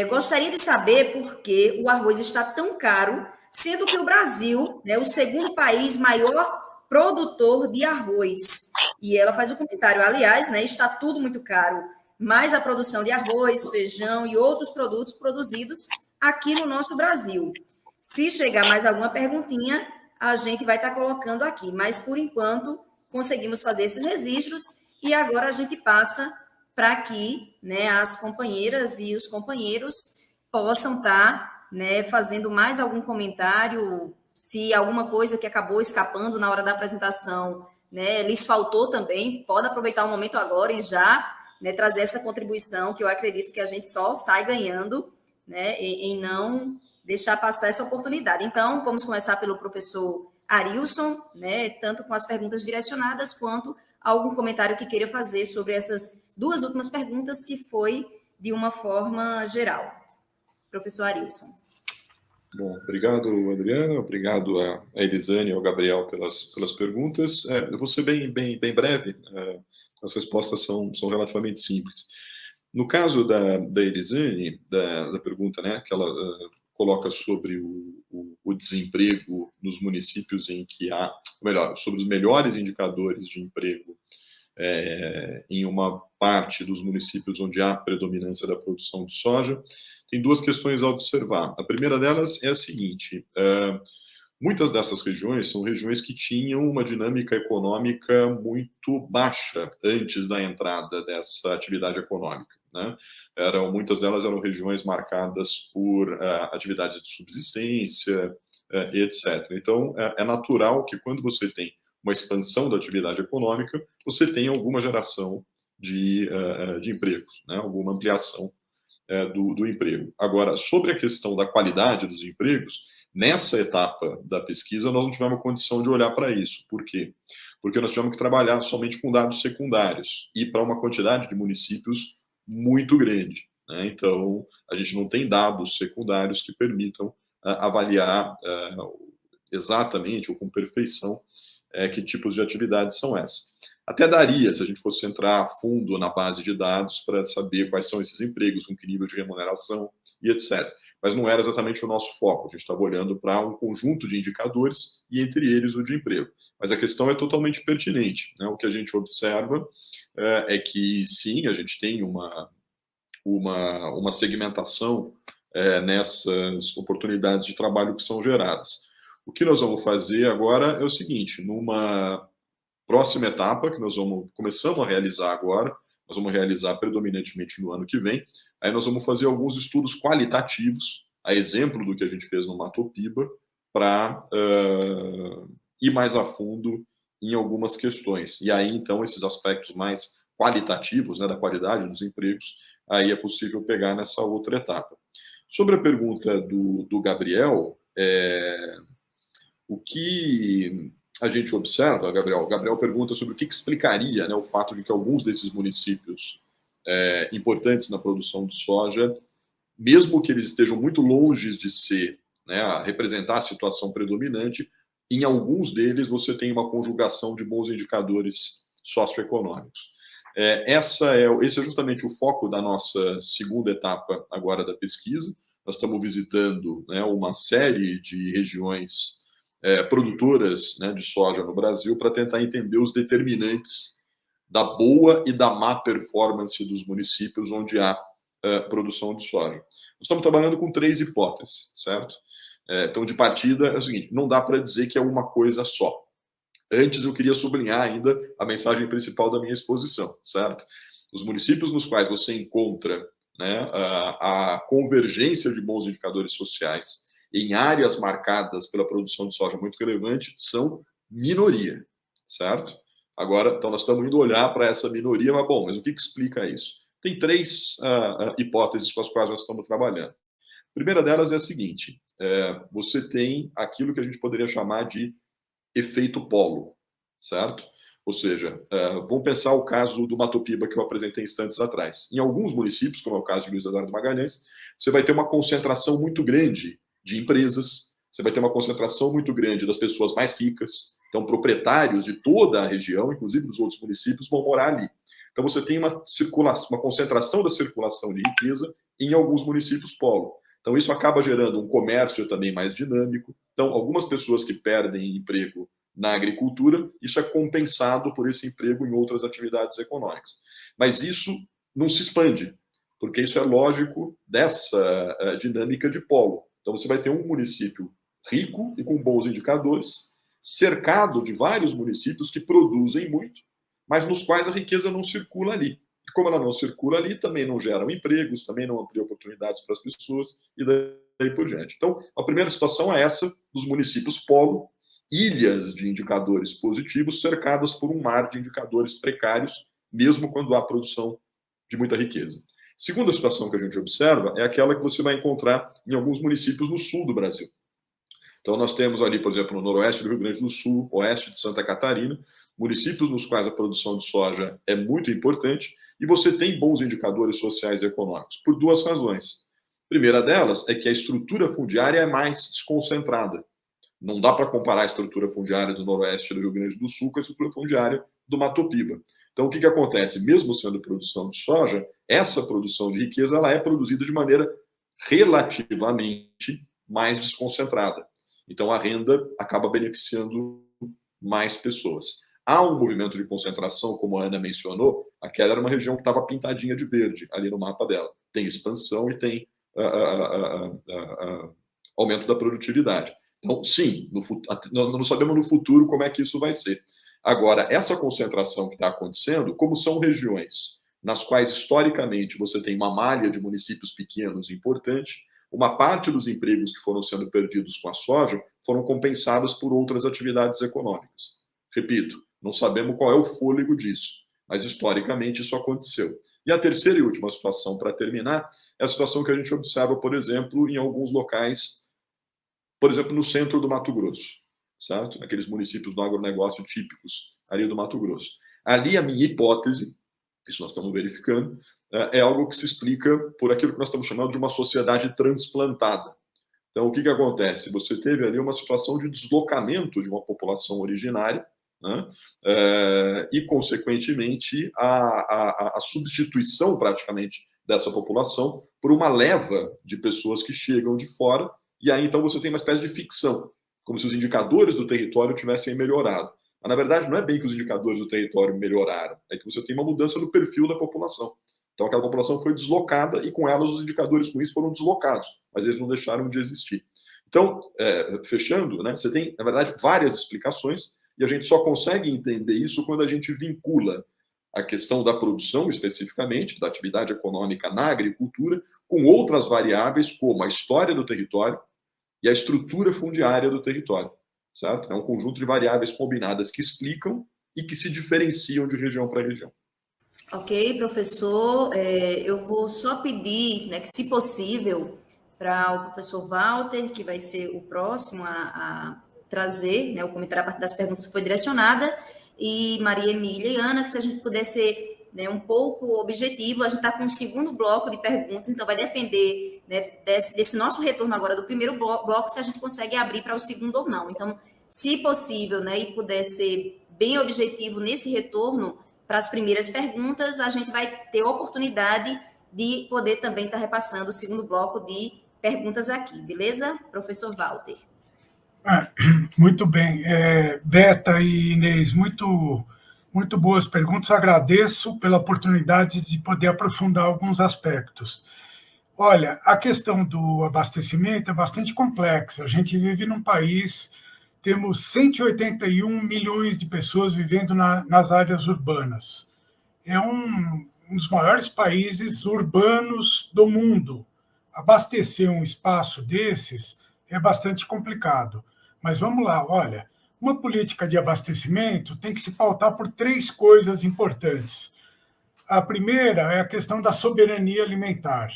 gostaria de saber por que o arroz está tão caro, sendo que o Brasil é o segundo país maior produtor de arroz. E ela faz o comentário: aliás, né, está tudo muito caro, mas a produção de arroz, feijão e outros produtos produzidos aqui no nosso Brasil. Se chegar mais alguma perguntinha, a gente vai estar colocando aqui, mas por enquanto conseguimos fazer esses registros e agora a gente passa para que, né, as companheiras e os companheiros possam estar, né, fazendo mais algum comentário. Se alguma coisa que acabou escapando na hora da apresentação, né, lhes faltou também, pode aproveitar o momento agora e já, né, trazer essa contribuição, que eu acredito que a gente só sai ganhando, né, em não deixar passar essa oportunidade. Então, vamos começar pelo professor Arilson, né, tanto com as perguntas direcionadas, quanto algum comentário que queira fazer sobre essas duas últimas perguntas, que foi de uma forma geral. Professor Arilson. Bom, obrigado, Adriana, obrigado a Elisane e ao Gabriel pelas perguntas. Eu vou ser bem breve, as respostas são relativamente simples. No caso da Elisane, da pergunta, né, que ela coloca sobre o desemprego nos municípios em que há, ou melhor, sobre os melhores indicadores de emprego em uma parte dos municípios onde há predominância da produção de soja, tem duas questões a observar. A primeira delas é a seguinte: muitas dessas regiões são regiões que tinham uma dinâmica econômica muito baixa antes da entrada dessa atividade econômica, né? Muitas delas eram regiões marcadas por atividades de subsistência, etc. Então, é natural que quando você tem uma expansão da atividade econômica, você tenha alguma geração de empregos, né? Alguma ampliação do emprego. Agora, sobre a questão da qualidade dos empregos, nessa etapa da pesquisa, nós não tivemos condição de olhar para isso. Por quê? Porque nós tivemos que trabalhar somente com dados secundários e para uma quantidade de municípios muito grande, né? Então, a gente não tem dados secundários que permitam avaliar exatamente ou com perfeição que tipos de atividades são essas. Até daria, se a gente fosse entrar a fundo na base de dados para saber quais são esses empregos, com que nível de remuneração e etc. Mas não era exatamente o nosso foco. A gente estava olhando para um conjunto de indicadores e, entre eles, o de emprego. Mas a questão é totalmente pertinente, né? O que a gente observa é que, sim, a gente tem uma segmentação nessas oportunidades de trabalho que são geradas. O que nós vamos fazer agora é o seguinte: numa próxima etapa, que nós começamos a realizar agora, nós vamos realizar predominantemente no ano que vem, aí nós vamos fazer alguns estudos qualitativos, a exemplo do que a gente fez no Matopiba, para ir mais a fundo em algumas questões. E aí, então, esses aspectos mais qualitativos, né, da qualidade dos empregos, aí é possível pegar nessa outra etapa. Sobre a pergunta do Gabriel, o que a gente observa, Gabriel pergunta sobre o que explicaria, né, o fato de que alguns desses municípios importantes na produção de soja, mesmo que eles estejam muito longe de ser né, a representar a situação predominante, em alguns deles você tem uma conjugação de bons indicadores socioeconômicos. Esse é justamente o foco da nossa segunda etapa agora da pesquisa. Nós estamos visitando, né, uma série de regiões produtoras, né, de soja no Brasil para tentar entender os determinantes da boa e da má performance dos municípios onde há produção de soja. Nós estamos trabalhando com 3 hipóteses, certo? Então, de partida, é o seguinte, não dá para dizer que é uma coisa só. Antes, eu queria sublinhar ainda a mensagem principal da minha exposição, certo? Os municípios nos quais você encontra, né, a convergência de bons indicadores sociais em áreas marcadas pela produção de soja muito relevante são minoria, certo? Agora, então, nós estamos indo olhar para essa minoria, mas o que explica isso? Tem 3 hipóteses com as quais nós estamos trabalhando. A primeira delas é a seguinte, você tem aquilo que a gente poderia chamar de efeito polo, certo? Ou seja, vamos pensar o caso do Mato Piba que eu apresentei instantes atrás. Em alguns municípios, como é o caso de Luiz Eduardo Magalhães, você vai ter uma concentração muito grande de empresas, você vai ter uma concentração muito grande das pessoas mais ricas, então proprietários de toda a região, inclusive dos outros municípios, vão morar ali. Então você tem uma concentração da circulação de riqueza em alguns municípios polo. Então isso acaba gerando um comércio também mais dinâmico. Então algumas pessoas que perdem emprego na agricultura, isso é compensado por esse emprego em outras atividades econômicas. Mas isso não se expande, porque isso é lógico dessa dinâmica de polo. Então você vai ter um município rico e com bons indicadores, cercado de vários municípios que produzem muito, mas nos quais a riqueza não circula ali. E como ela não circula ali, também não geram empregos, também não amplia oportunidades para as pessoas e daí por diante. Então, a primeira situação é essa, dos municípios polo, ilhas de indicadores positivos cercadas por um mar de indicadores precários, mesmo quando há produção de muita riqueza. Segunda situação que a gente observa é aquela que você vai encontrar em alguns municípios no sul do Brasil. Então, nós temos ali, por exemplo, no noroeste do Rio Grande do Sul, oeste de Santa Catarina, municípios nos quais a produção de soja é muito importante e você tem bons indicadores sociais e econômicos, por 2 razões. A primeira delas é que a estrutura fundiária é mais desconcentrada. Não dá para comparar a estrutura fundiária do noroeste do Rio Grande do Sul com a estrutura fundiária do Mato Piba. Então, o que acontece? Mesmo sendo produção de soja, essa produção de riqueza ela é produzida de maneira relativamente mais desconcentrada. Então, a renda acaba beneficiando mais pessoas. Há um movimento de concentração, como a Ana mencionou, aquela era uma região que estava pintadinha de verde ali no mapa dela. Tem expansão e tem aumento da produtividade. Então, sim, não sabemos no futuro como é que isso vai ser. Agora, essa concentração que está acontecendo, como são regiões nas quais, historicamente, você tem uma malha de municípios pequenos importante, uma parte dos empregos que foram sendo perdidos com a soja foram compensados por outras atividades econômicas. Repito, não sabemos qual é o fôlego disso, mas, historicamente, isso aconteceu. E a terceira e última situação, para terminar, é a situação que a gente observa, por exemplo, em alguns locais, por exemplo, no centro do Mato Grosso, certo? Aqueles municípios do agronegócio típicos ali do Mato Grosso. Ali, a minha hipótese, isso nós estamos verificando, é algo que se explica por aquilo que nós estamos chamando de uma sociedade transplantada. Então, o que acontece? Você teve ali uma situação de deslocamento de uma população originária, né? E, consequentemente, a substituição, praticamente, dessa população por uma leva de pessoas que chegam de fora. E aí, então, você tem uma espécie de ficção, como se os indicadores do território tivessem melhorado. Mas, na verdade, não é bem que os indicadores do território melhoraram, é que você tem uma mudança no perfil da população. Então, aquela população foi deslocada e, com elas, os indicadores ruins foram deslocados, mas eles não deixaram de existir. Então, fechando, né, você tem, na verdade, várias explicações e a gente só consegue entender isso quando a gente vincula a questão da produção, especificamente, da atividade econômica na agricultura, com outras variáveis, como a história do território e a estrutura fundiária do território, certo? É um conjunto de variáveis combinadas que explicam e que se diferenciam de região para região. Ok, professor, eu vou só pedir, né, que, se possível, para o professor Walter, que vai ser o próximo a trazer, né, o comentário a partir das perguntas que foi direcionada, e Maria Emília e Ana, que se a gente pudesse, né, um pouco objetivo. A gente está com um segundo bloco de perguntas, então vai depender, né, desse nosso retorno agora do primeiro bloco, se a gente consegue abrir para o segundo ou não. Então, se possível, né, e puder ser bem objetivo nesse retorno para as primeiras perguntas, a gente vai ter oportunidade de poder também estar repassando o segundo bloco de perguntas aqui, beleza? Professor Walter. Muito bem. Beta e Inês, muito boas perguntas. Agradeço pela oportunidade de poder aprofundar alguns aspectos. Olha, a questão do abastecimento é bastante complexa. A gente vive num país, temos 181 milhões de pessoas vivendo nas áreas urbanas. É um dos maiores países urbanos do mundo. Abastecer um espaço desses é bastante complicado. Mas vamos lá, olha, uma política de abastecimento tem que se pautar por 3 coisas importantes. A primeira é a questão da soberania alimentar.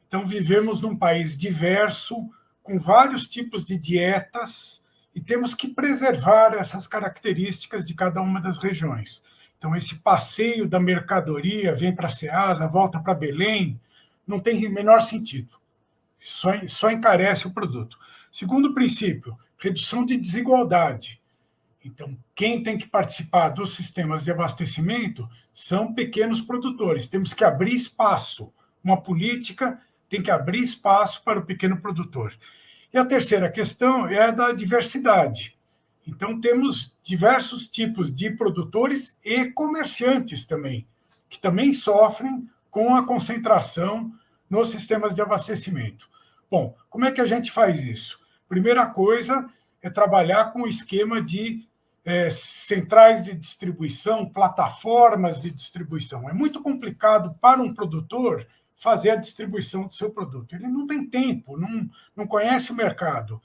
Então, vivemos num país diverso, com vários tipos de dietas, e temos que preservar essas características de cada uma das regiões. Então, esse passeio da mercadoria, vem para Ceasa, volta para Belém, não tem menor sentido. Só encarece o produto. Segundo princípio, redução de desigualdade. Então, quem tem que participar dos sistemas de abastecimento são pequenos produtores. Temos que abrir espaço. Uma política tem que abrir espaço para o pequeno produtor. E a terceira questão é a da diversidade. Então, temos diversos tipos de produtores e comerciantes também, que também sofrem com a concentração nos sistemas de abastecimento. Bom, como é que a gente faz isso? Primeira coisa é trabalhar com o esquema de centrais de distribuição, plataformas de distribuição. É muito complicado para um produtor fazer a distribuição do seu produto. Ele não tem tempo, não conhece o mercado.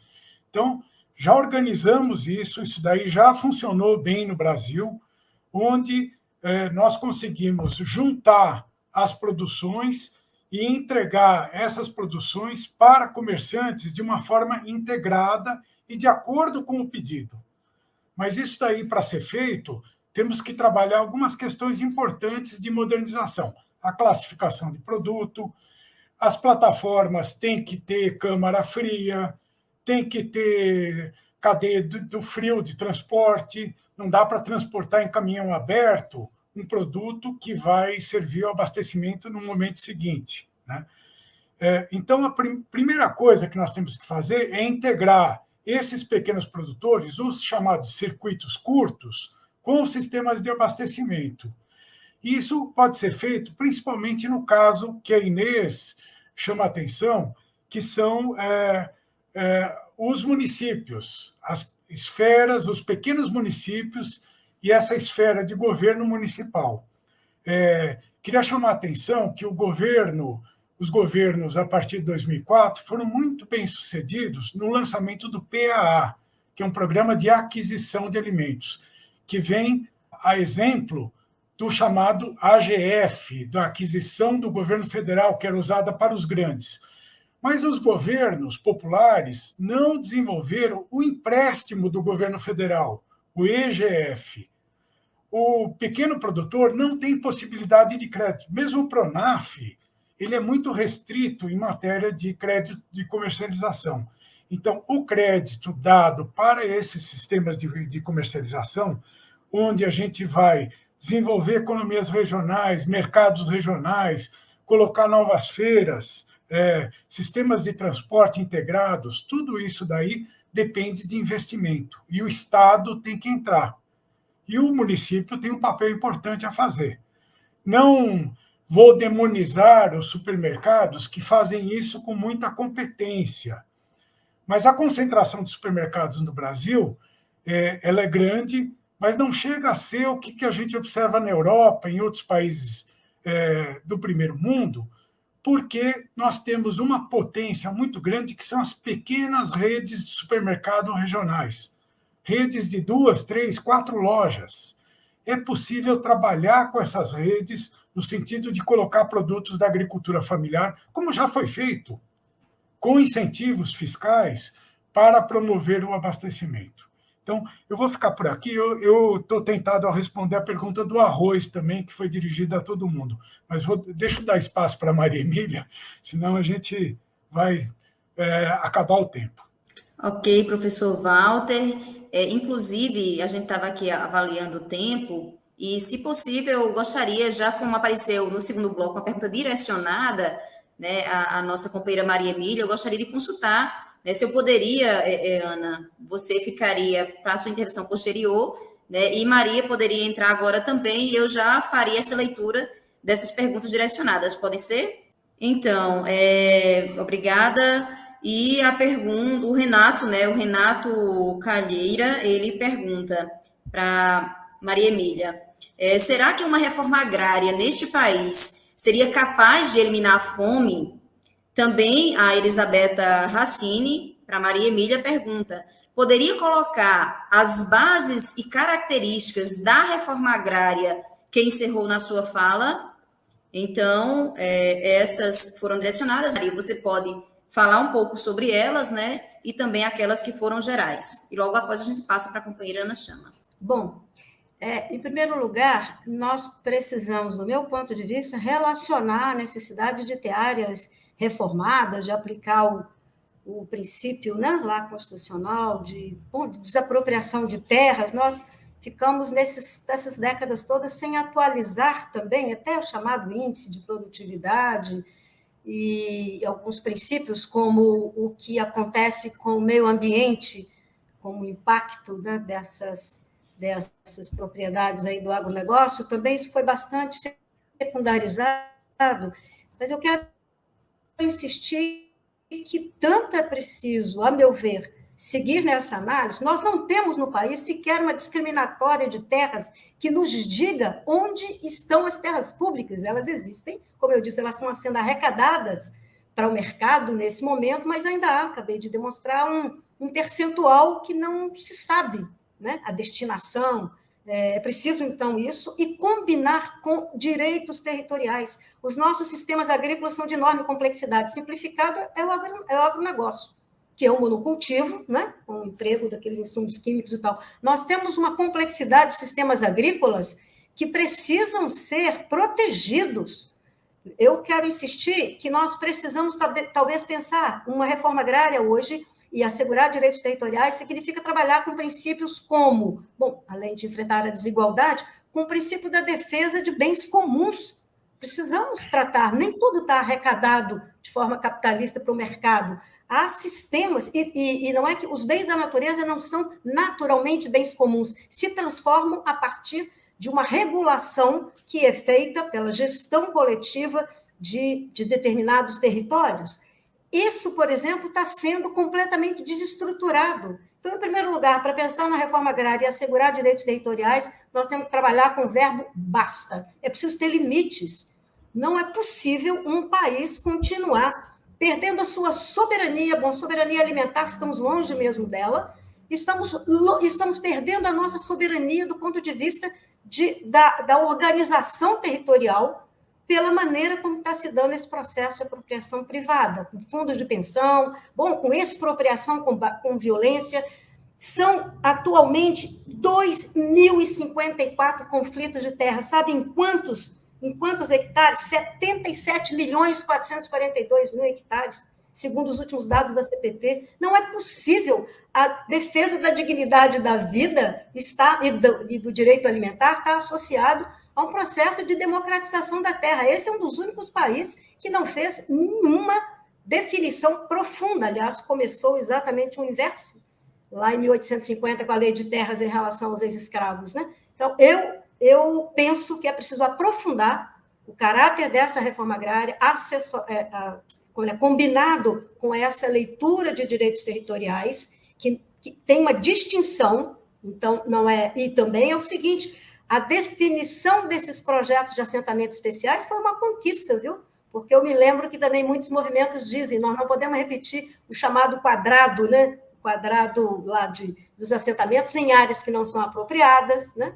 Então, já organizamos isso daí já funcionou bem no Brasil, onde nós conseguimos juntar as produções e entregar essas produções para comerciantes de uma forma integrada e de acordo com o pedido. Mas isso daí, para ser feito, temos que trabalhar algumas questões importantes de modernização. A classificação de produto, as plataformas têm que ter câmara fria, tem que ter cadeia do frio de transporte, não dá para transportar em caminhão aberto um produto que vai servir ao abastecimento no momento seguinte, né? Então, a primeira coisa que nós temos que fazer é integrar esses pequenos produtores, os chamados circuitos curtos, com os sistemas de abastecimento. Isso pode ser feito principalmente no caso que a Inês chama a atenção, que são os municípios, as esferas, os pequenos municípios e essa esfera de governo municipal. Queria chamar a atenção que os governos, a partir de 2004, foram muito bem-sucedidos no lançamento do PAA, que é um programa de aquisição de alimentos, que vem a exemplo do chamado AGF, da aquisição do governo federal, que era usada para os grandes. Mas os governos populares não desenvolveram o empréstimo do governo federal, o EGF. O pequeno produtor não tem possibilidade de crédito. Mesmo o Pronaf, ele é muito restrito em matéria de crédito de comercialização. Então, o crédito dado para esses sistemas de comercialização, onde a gente vai desenvolver economias regionais, mercados regionais, colocar novas feiras, sistemas de transporte integrados, tudo isso daí depende de investimento. E o Estado tem que entrar. E o município tem um papel importante a fazer. Não vou demonizar os supermercados que fazem isso com muita competência. Mas a concentração de supermercados no Brasil, ela é grande, mas não chega a ser o que a gente observa na Europa, em outros países do primeiro mundo, porque nós temos uma potência muito grande, que são as pequenas redes de supermercado regionais. Redes de 2, 3, 4 lojas. É possível trabalhar com essas redes no sentido de colocar produtos da agricultura familiar, como já foi feito, com incentivos fiscais para promover o abastecimento. Então, eu vou ficar por aqui. Eu estou tentado a responder a pergunta do arroz também, que foi dirigida a todo mundo. Mas deixa eu dar espaço para a Maria Emília, senão a gente vai acabar o tempo. Ok, professor Walter. Inclusive, a gente estava aqui avaliando o tempo, e, se possível, eu gostaria, já como apareceu no segundo bloco, uma pergunta direcionada, né, à nossa companheira Maria Emília, eu gostaria de consultar, né, se eu poderia, Ana, você ficaria para a sua intervenção posterior, né, e Maria poderia entrar agora também, e eu já faria essa leitura dessas perguntas direcionadas. Pode ser? Então, obrigada. E a pergunta, o Renato, né, o Renato Calheira, ele pergunta para Maria Emília, será que uma reforma agrária neste país seria capaz de eliminar a fome? Também a Elisabetta Racine, para Maria Emília, pergunta, poderia colocar as bases e características da reforma agrária que encerrou na sua fala? Então, essas foram direcionadas. Maria, você pode falar um pouco sobre elas, né? E também aquelas que foram gerais. E logo após a gente passa para a companheira Ana Chama. Bom, em primeiro lugar, nós precisamos, do meu ponto de vista, relacionar a necessidade de ter áreas reformadas, de aplicar o princípio, né, lá constitucional de desapropriação de terras. Nós ficamos nessas décadas todas sem atualizar também até o chamado índice de produtividade e alguns princípios, como o que acontece com o meio ambiente, como o impacto, né, dessas propriedades aí do agronegócio, também isso foi bastante secundarizado, mas eu quero insistir que tanto é preciso, a meu ver, seguir nessa análise. Nós não temos no país sequer uma discriminatória de terras que nos diga onde estão as terras públicas. Elas existem, como eu disse, elas estão sendo arrecadadas para o mercado nesse momento, mas ainda há, acabei de demonstrar, um percentual que não se sabe, né, a destinação. É preciso, então, isso, e combinar com direitos territoriais. Os nossos sistemas agrícolas são de enorme complexidade. Simplificado é o agronegócio, que é o monocultivo, né, com o emprego daqueles insumos químicos e tal. Nós temos uma complexidade de sistemas agrícolas que precisam ser protegidos. Eu quero insistir que nós precisamos, talvez, pensar uma reforma agrária hoje, e assegurar direitos territoriais significa trabalhar com princípios como, bom, além de enfrentar a desigualdade, com o princípio da defesa de bens comuns. Precisamos tratar, nem tudo está arrecadado de forma capitalista para o mercado. Há sistemas, e não é que os bens da natureza não são naturalmente bens comuns, se transformam a partir de uma regulação que é feita pela gestão coletiva de determinados territórios. Isso, por exemplo, está sendo completamente desestruturado. Então, em primeiro lugar, para pensar na reforma agrária e assegurar direitos territoriais, nós temos que trabalhar com o verbo basta. É preciso ter limites. Não é possível um país continuar perdendo a sua soberania. Bom, soberania alimentar, estamos longe mesmo dela. Estamos perdendo a nossa soberania do ponto de vista da organização territorial, pela maneira como está se dando esse processo de apropriação privada, com fundos de pensão, bom, com expropriação, com violência. São, atualmente, 2.054 conflitos de terra. Sabe em quantos hectares? 77.442.000 hectares, segundo os últimos dados da CPT. Não é possível. A defesa da dignidade da vida e do direito alimentar está associado a um processo de democratização da terra. Esse é um dos únicos países que não fez nenhuma definição profunda. Aliás, começou exatamente o inverso, lá em 1850, com a lei de terras em relação aos ex-escravos, né? Então, eu penso que é preciso aprofundar o caráter dessa reforma agrária, combinado com essa leitura de direitos territoriais, que tem uma distinção. Então, não é... E também é o seguinte... A definição desses projetos de assentamentos especiais foi uma conquista, viu? Porque eu me lembro que também muitos movimentos dizem nós não podemos repetir o chamado quadrado, né? Quadrado lá dos assentamentos em áreas que não são apropriadas, né?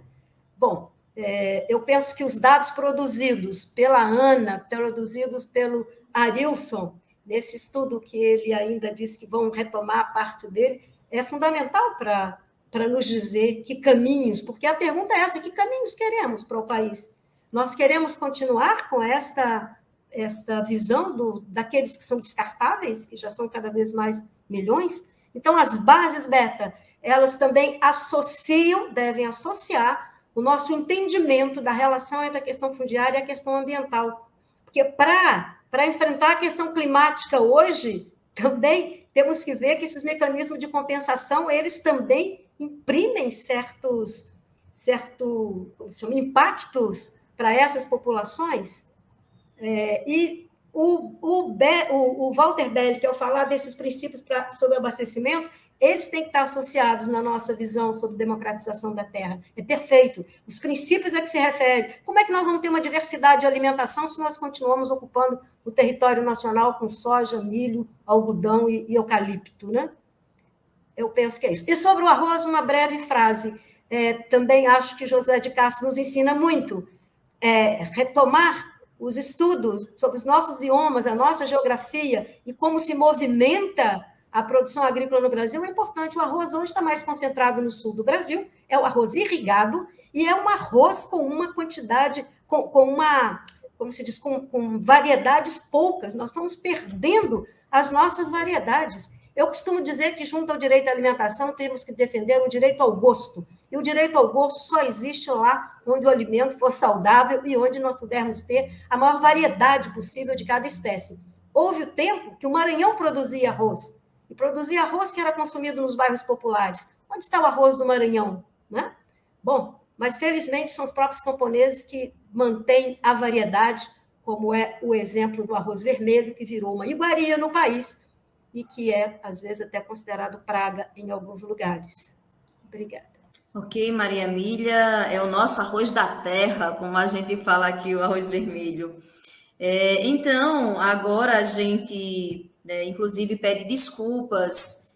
Bom, eu penso que os dados produzidos pela Ana, produzidos pelo Arilson, nesse estudo que ele ainda disse que vão retomar a parte dele, é fundamental para para nos dizer que caminhos, porque a pergunta é essa, que caminhos queremos para o país? Nós queremos continuar com esta visão daqueles que são descartáveis, que já são cada vez mais milhões? Então, as bases beta, elas também devem associar o nosso entendimento da relação entre a questão fundiária e a questão ambiental. Porque para enfrentar a questão climática hoje, também temos que ver que esses mecanismos de compensação, eles também imprimem certos impactos para essas populações. E o Walter Belli, que ao falar desses princípios sobre abastecimento, eles têm que estar associados na nossa visão sobre democratização da terra. É perfeito. Os princípios a que se refere. Como é que nós vamos ter uma diversidade de alimentação se nós continuamos ocupando o território nacional com soja, milho, algodão e eucalipto, né? Eu penso que é isso. E sobre o arroz, uma breve frase. Também acho que José de Castro nos ensina muito. Retomar os estudos sobre os nossos biomas, a nossa geografia e como se movimenta a produção agrícola no Brasil é importante. O arroz hoje está mais concentrado no sul do Brasil, é o arroz irrigado, e é um arroz com uma quantidade, como se diz, com variedades poucas. Nós estamos perdendo as nossas variedades. Eu costumo dizer que, junto ao direito à alimentação, temos que defender o direito ao gosto. E o direito ao gosto só existe lá onde o alimento for saudável e onde nós pudermos ter a maior variedade possível de cada espécie. Houve o tempo que o Maranhão produzia arroz, e produzia arroz que era consumido nos bairros populares. Onde está o arroz do Maranhão? Né? Bom, mas felizmente são os próprios camponeses que mantêm a variedade, como é o exemplo do arroz vermelho, que virou uma iguaria no país e que é, às vezes, até considerado praga em alguns lugares. Obrigada. Ok, Maria Emília, é o nosso arroz da terra, como a gente fala aqui, o arroz vermelho. Então, agora a gente, inclusive, pede desculpas,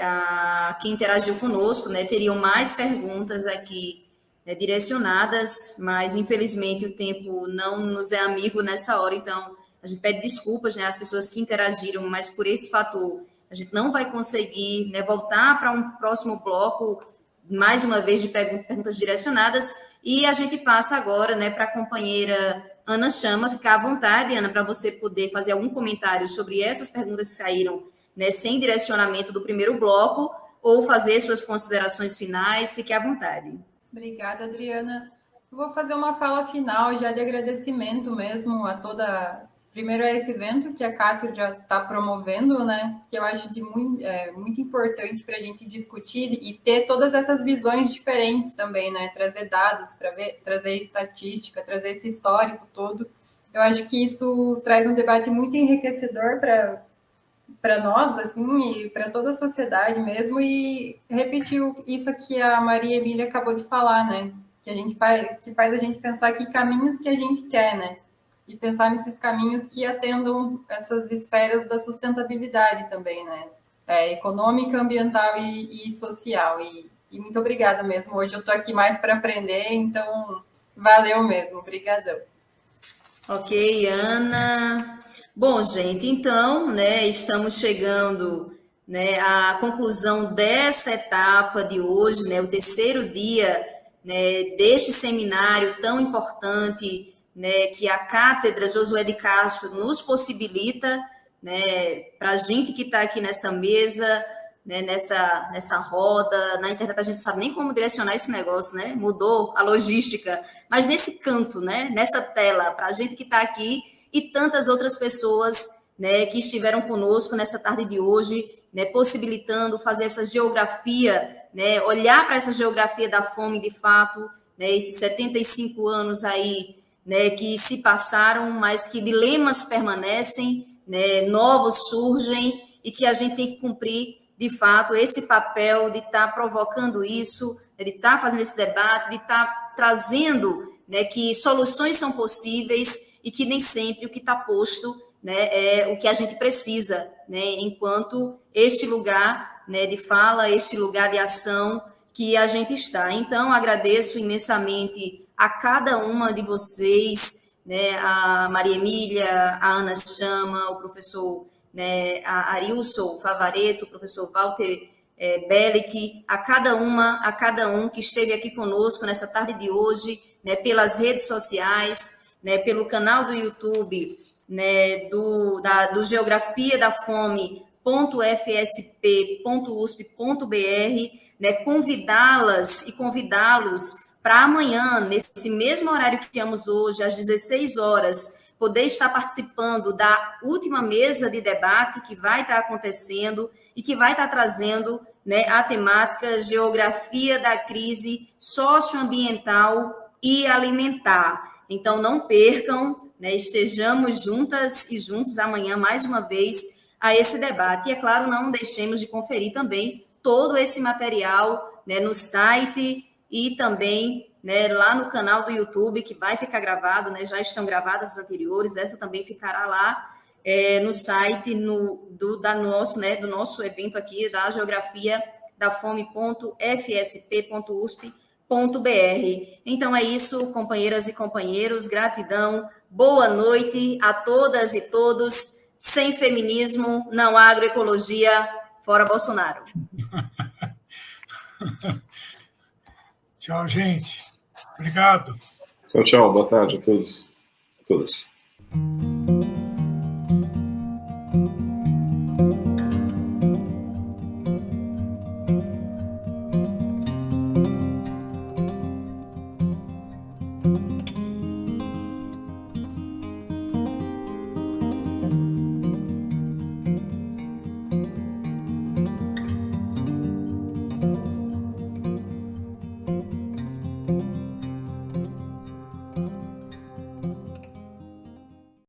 a quem interagiu conosco, teriam mais perguntas aqui direcionadas, mas, infelizmente, o tempo não nos é amigo nessa hora, então, a gente pede desculpas às pessoas que interagiram, mas por esse fator, a gente não vai conseguir voltar para um próximo bloco, mais uma vez, de perguntas direcionadas, e a gente passa agora para a companheira Ana Chama. Fica à vontade, Ana, para você poder fazer algum comentário sobre essas perguntas que saíram sem direcionamento do primeiro bloco, ou fazer suas considerações finais. Fique à vontade. Obrigada, Adriana. Eu vou fazer uma fala final já de agradecimento mesmo a toda... Primeiro é esse evento que a Cátedra está promovendo, que eu acho muito importante para a gente discutir e ter todas essas visões diferentes também, trazer dados, trazer estatística, trazer esse histórico todo. Eu acho que isso traz um debate muito enriquecedor para nós, assim, e para toda a sociedade mesmo, e repetiu isso que a Maria Emília acabou de falar, que faz a gente pensar que caminhos que a gente quer, e pensar nesses caminhos que atendam essas esferas da sustentabilidade também, econômica, ambiental e social. E muito obrigada mesmo. Hoje eu estou aqui mais para aprender, então valeu mesmo. Obrigadão. Ok, Ana. Bom, gente, então, estamos chegando à conclusão dessa etapa de hoje, o terceiro dia deste seminário tão importante, que a Cátedra Josué de Castro nos possibilita, para a gente que está aqui nessa mesa, nessa roda, na internet a gente não sabe nem como direcionar esse negócio, mudou a logística, mas nesse canto, nessa tela, para a gente que está aqui e tantas outras pessoas, que estiveram conosco nessa tarde de hoje, possibilitando fazer essa geografia, olhar para essa geografia da fome de fato, esses 75 anos aí, que se passaram, mas que dilemas permanecem, novos surgem, e que a gente tem que cumprir, de fato, esse papel de estar provocando isso, de estar fazendo esse debate, de estar trazendo que soluções são possíveis e que nem sempre o que está posto é o que a gente precisa, enquanto este lugar de fala, este lugar de ação que a gente está. Então, agradeço imensamente a cada uma de vocês, a Maria Emília, a Ana Chama, o professor a Arilson Favaretto, o professor Walter Belic, a cada um que esteve aqui conosco nessa tarde de hoje, né, pelas redes sociais, né, pelo canal do YouTube, né, do Geografia da Fome.fsp.usp.br, né, convidá-las e convidá-los para amanhã, nesse mesmo horário que temos hoje, às 16 horas, poder estar participando da última mesa de debate que vai estar acontecendo e que vai estar trazendo, né, a temática Geografia da Crise Socioambiental e Alimentar. Então, não percam, né, estejamos juntas e juntos amanhã, mais uma vez, a esse debate. E, é claro, não deixemos de conferir também todo esse material, né, no site e também, né, lá no canal do YouTube, que vai ficar gravado, né, já estão gravadas as anteriores, essa também ficará lá no site do nosso evento aqui, da Geografia da Fome.fsp.usp.br. Então é isso, companheiras e companheiros, gratidão, boa noite a todas e todos. Sem feminismo, não há agroecologia, fora Bolsonaro. Tchau, gente. Obrigado. Tchau, tchau. Boa tarde a todos e todas.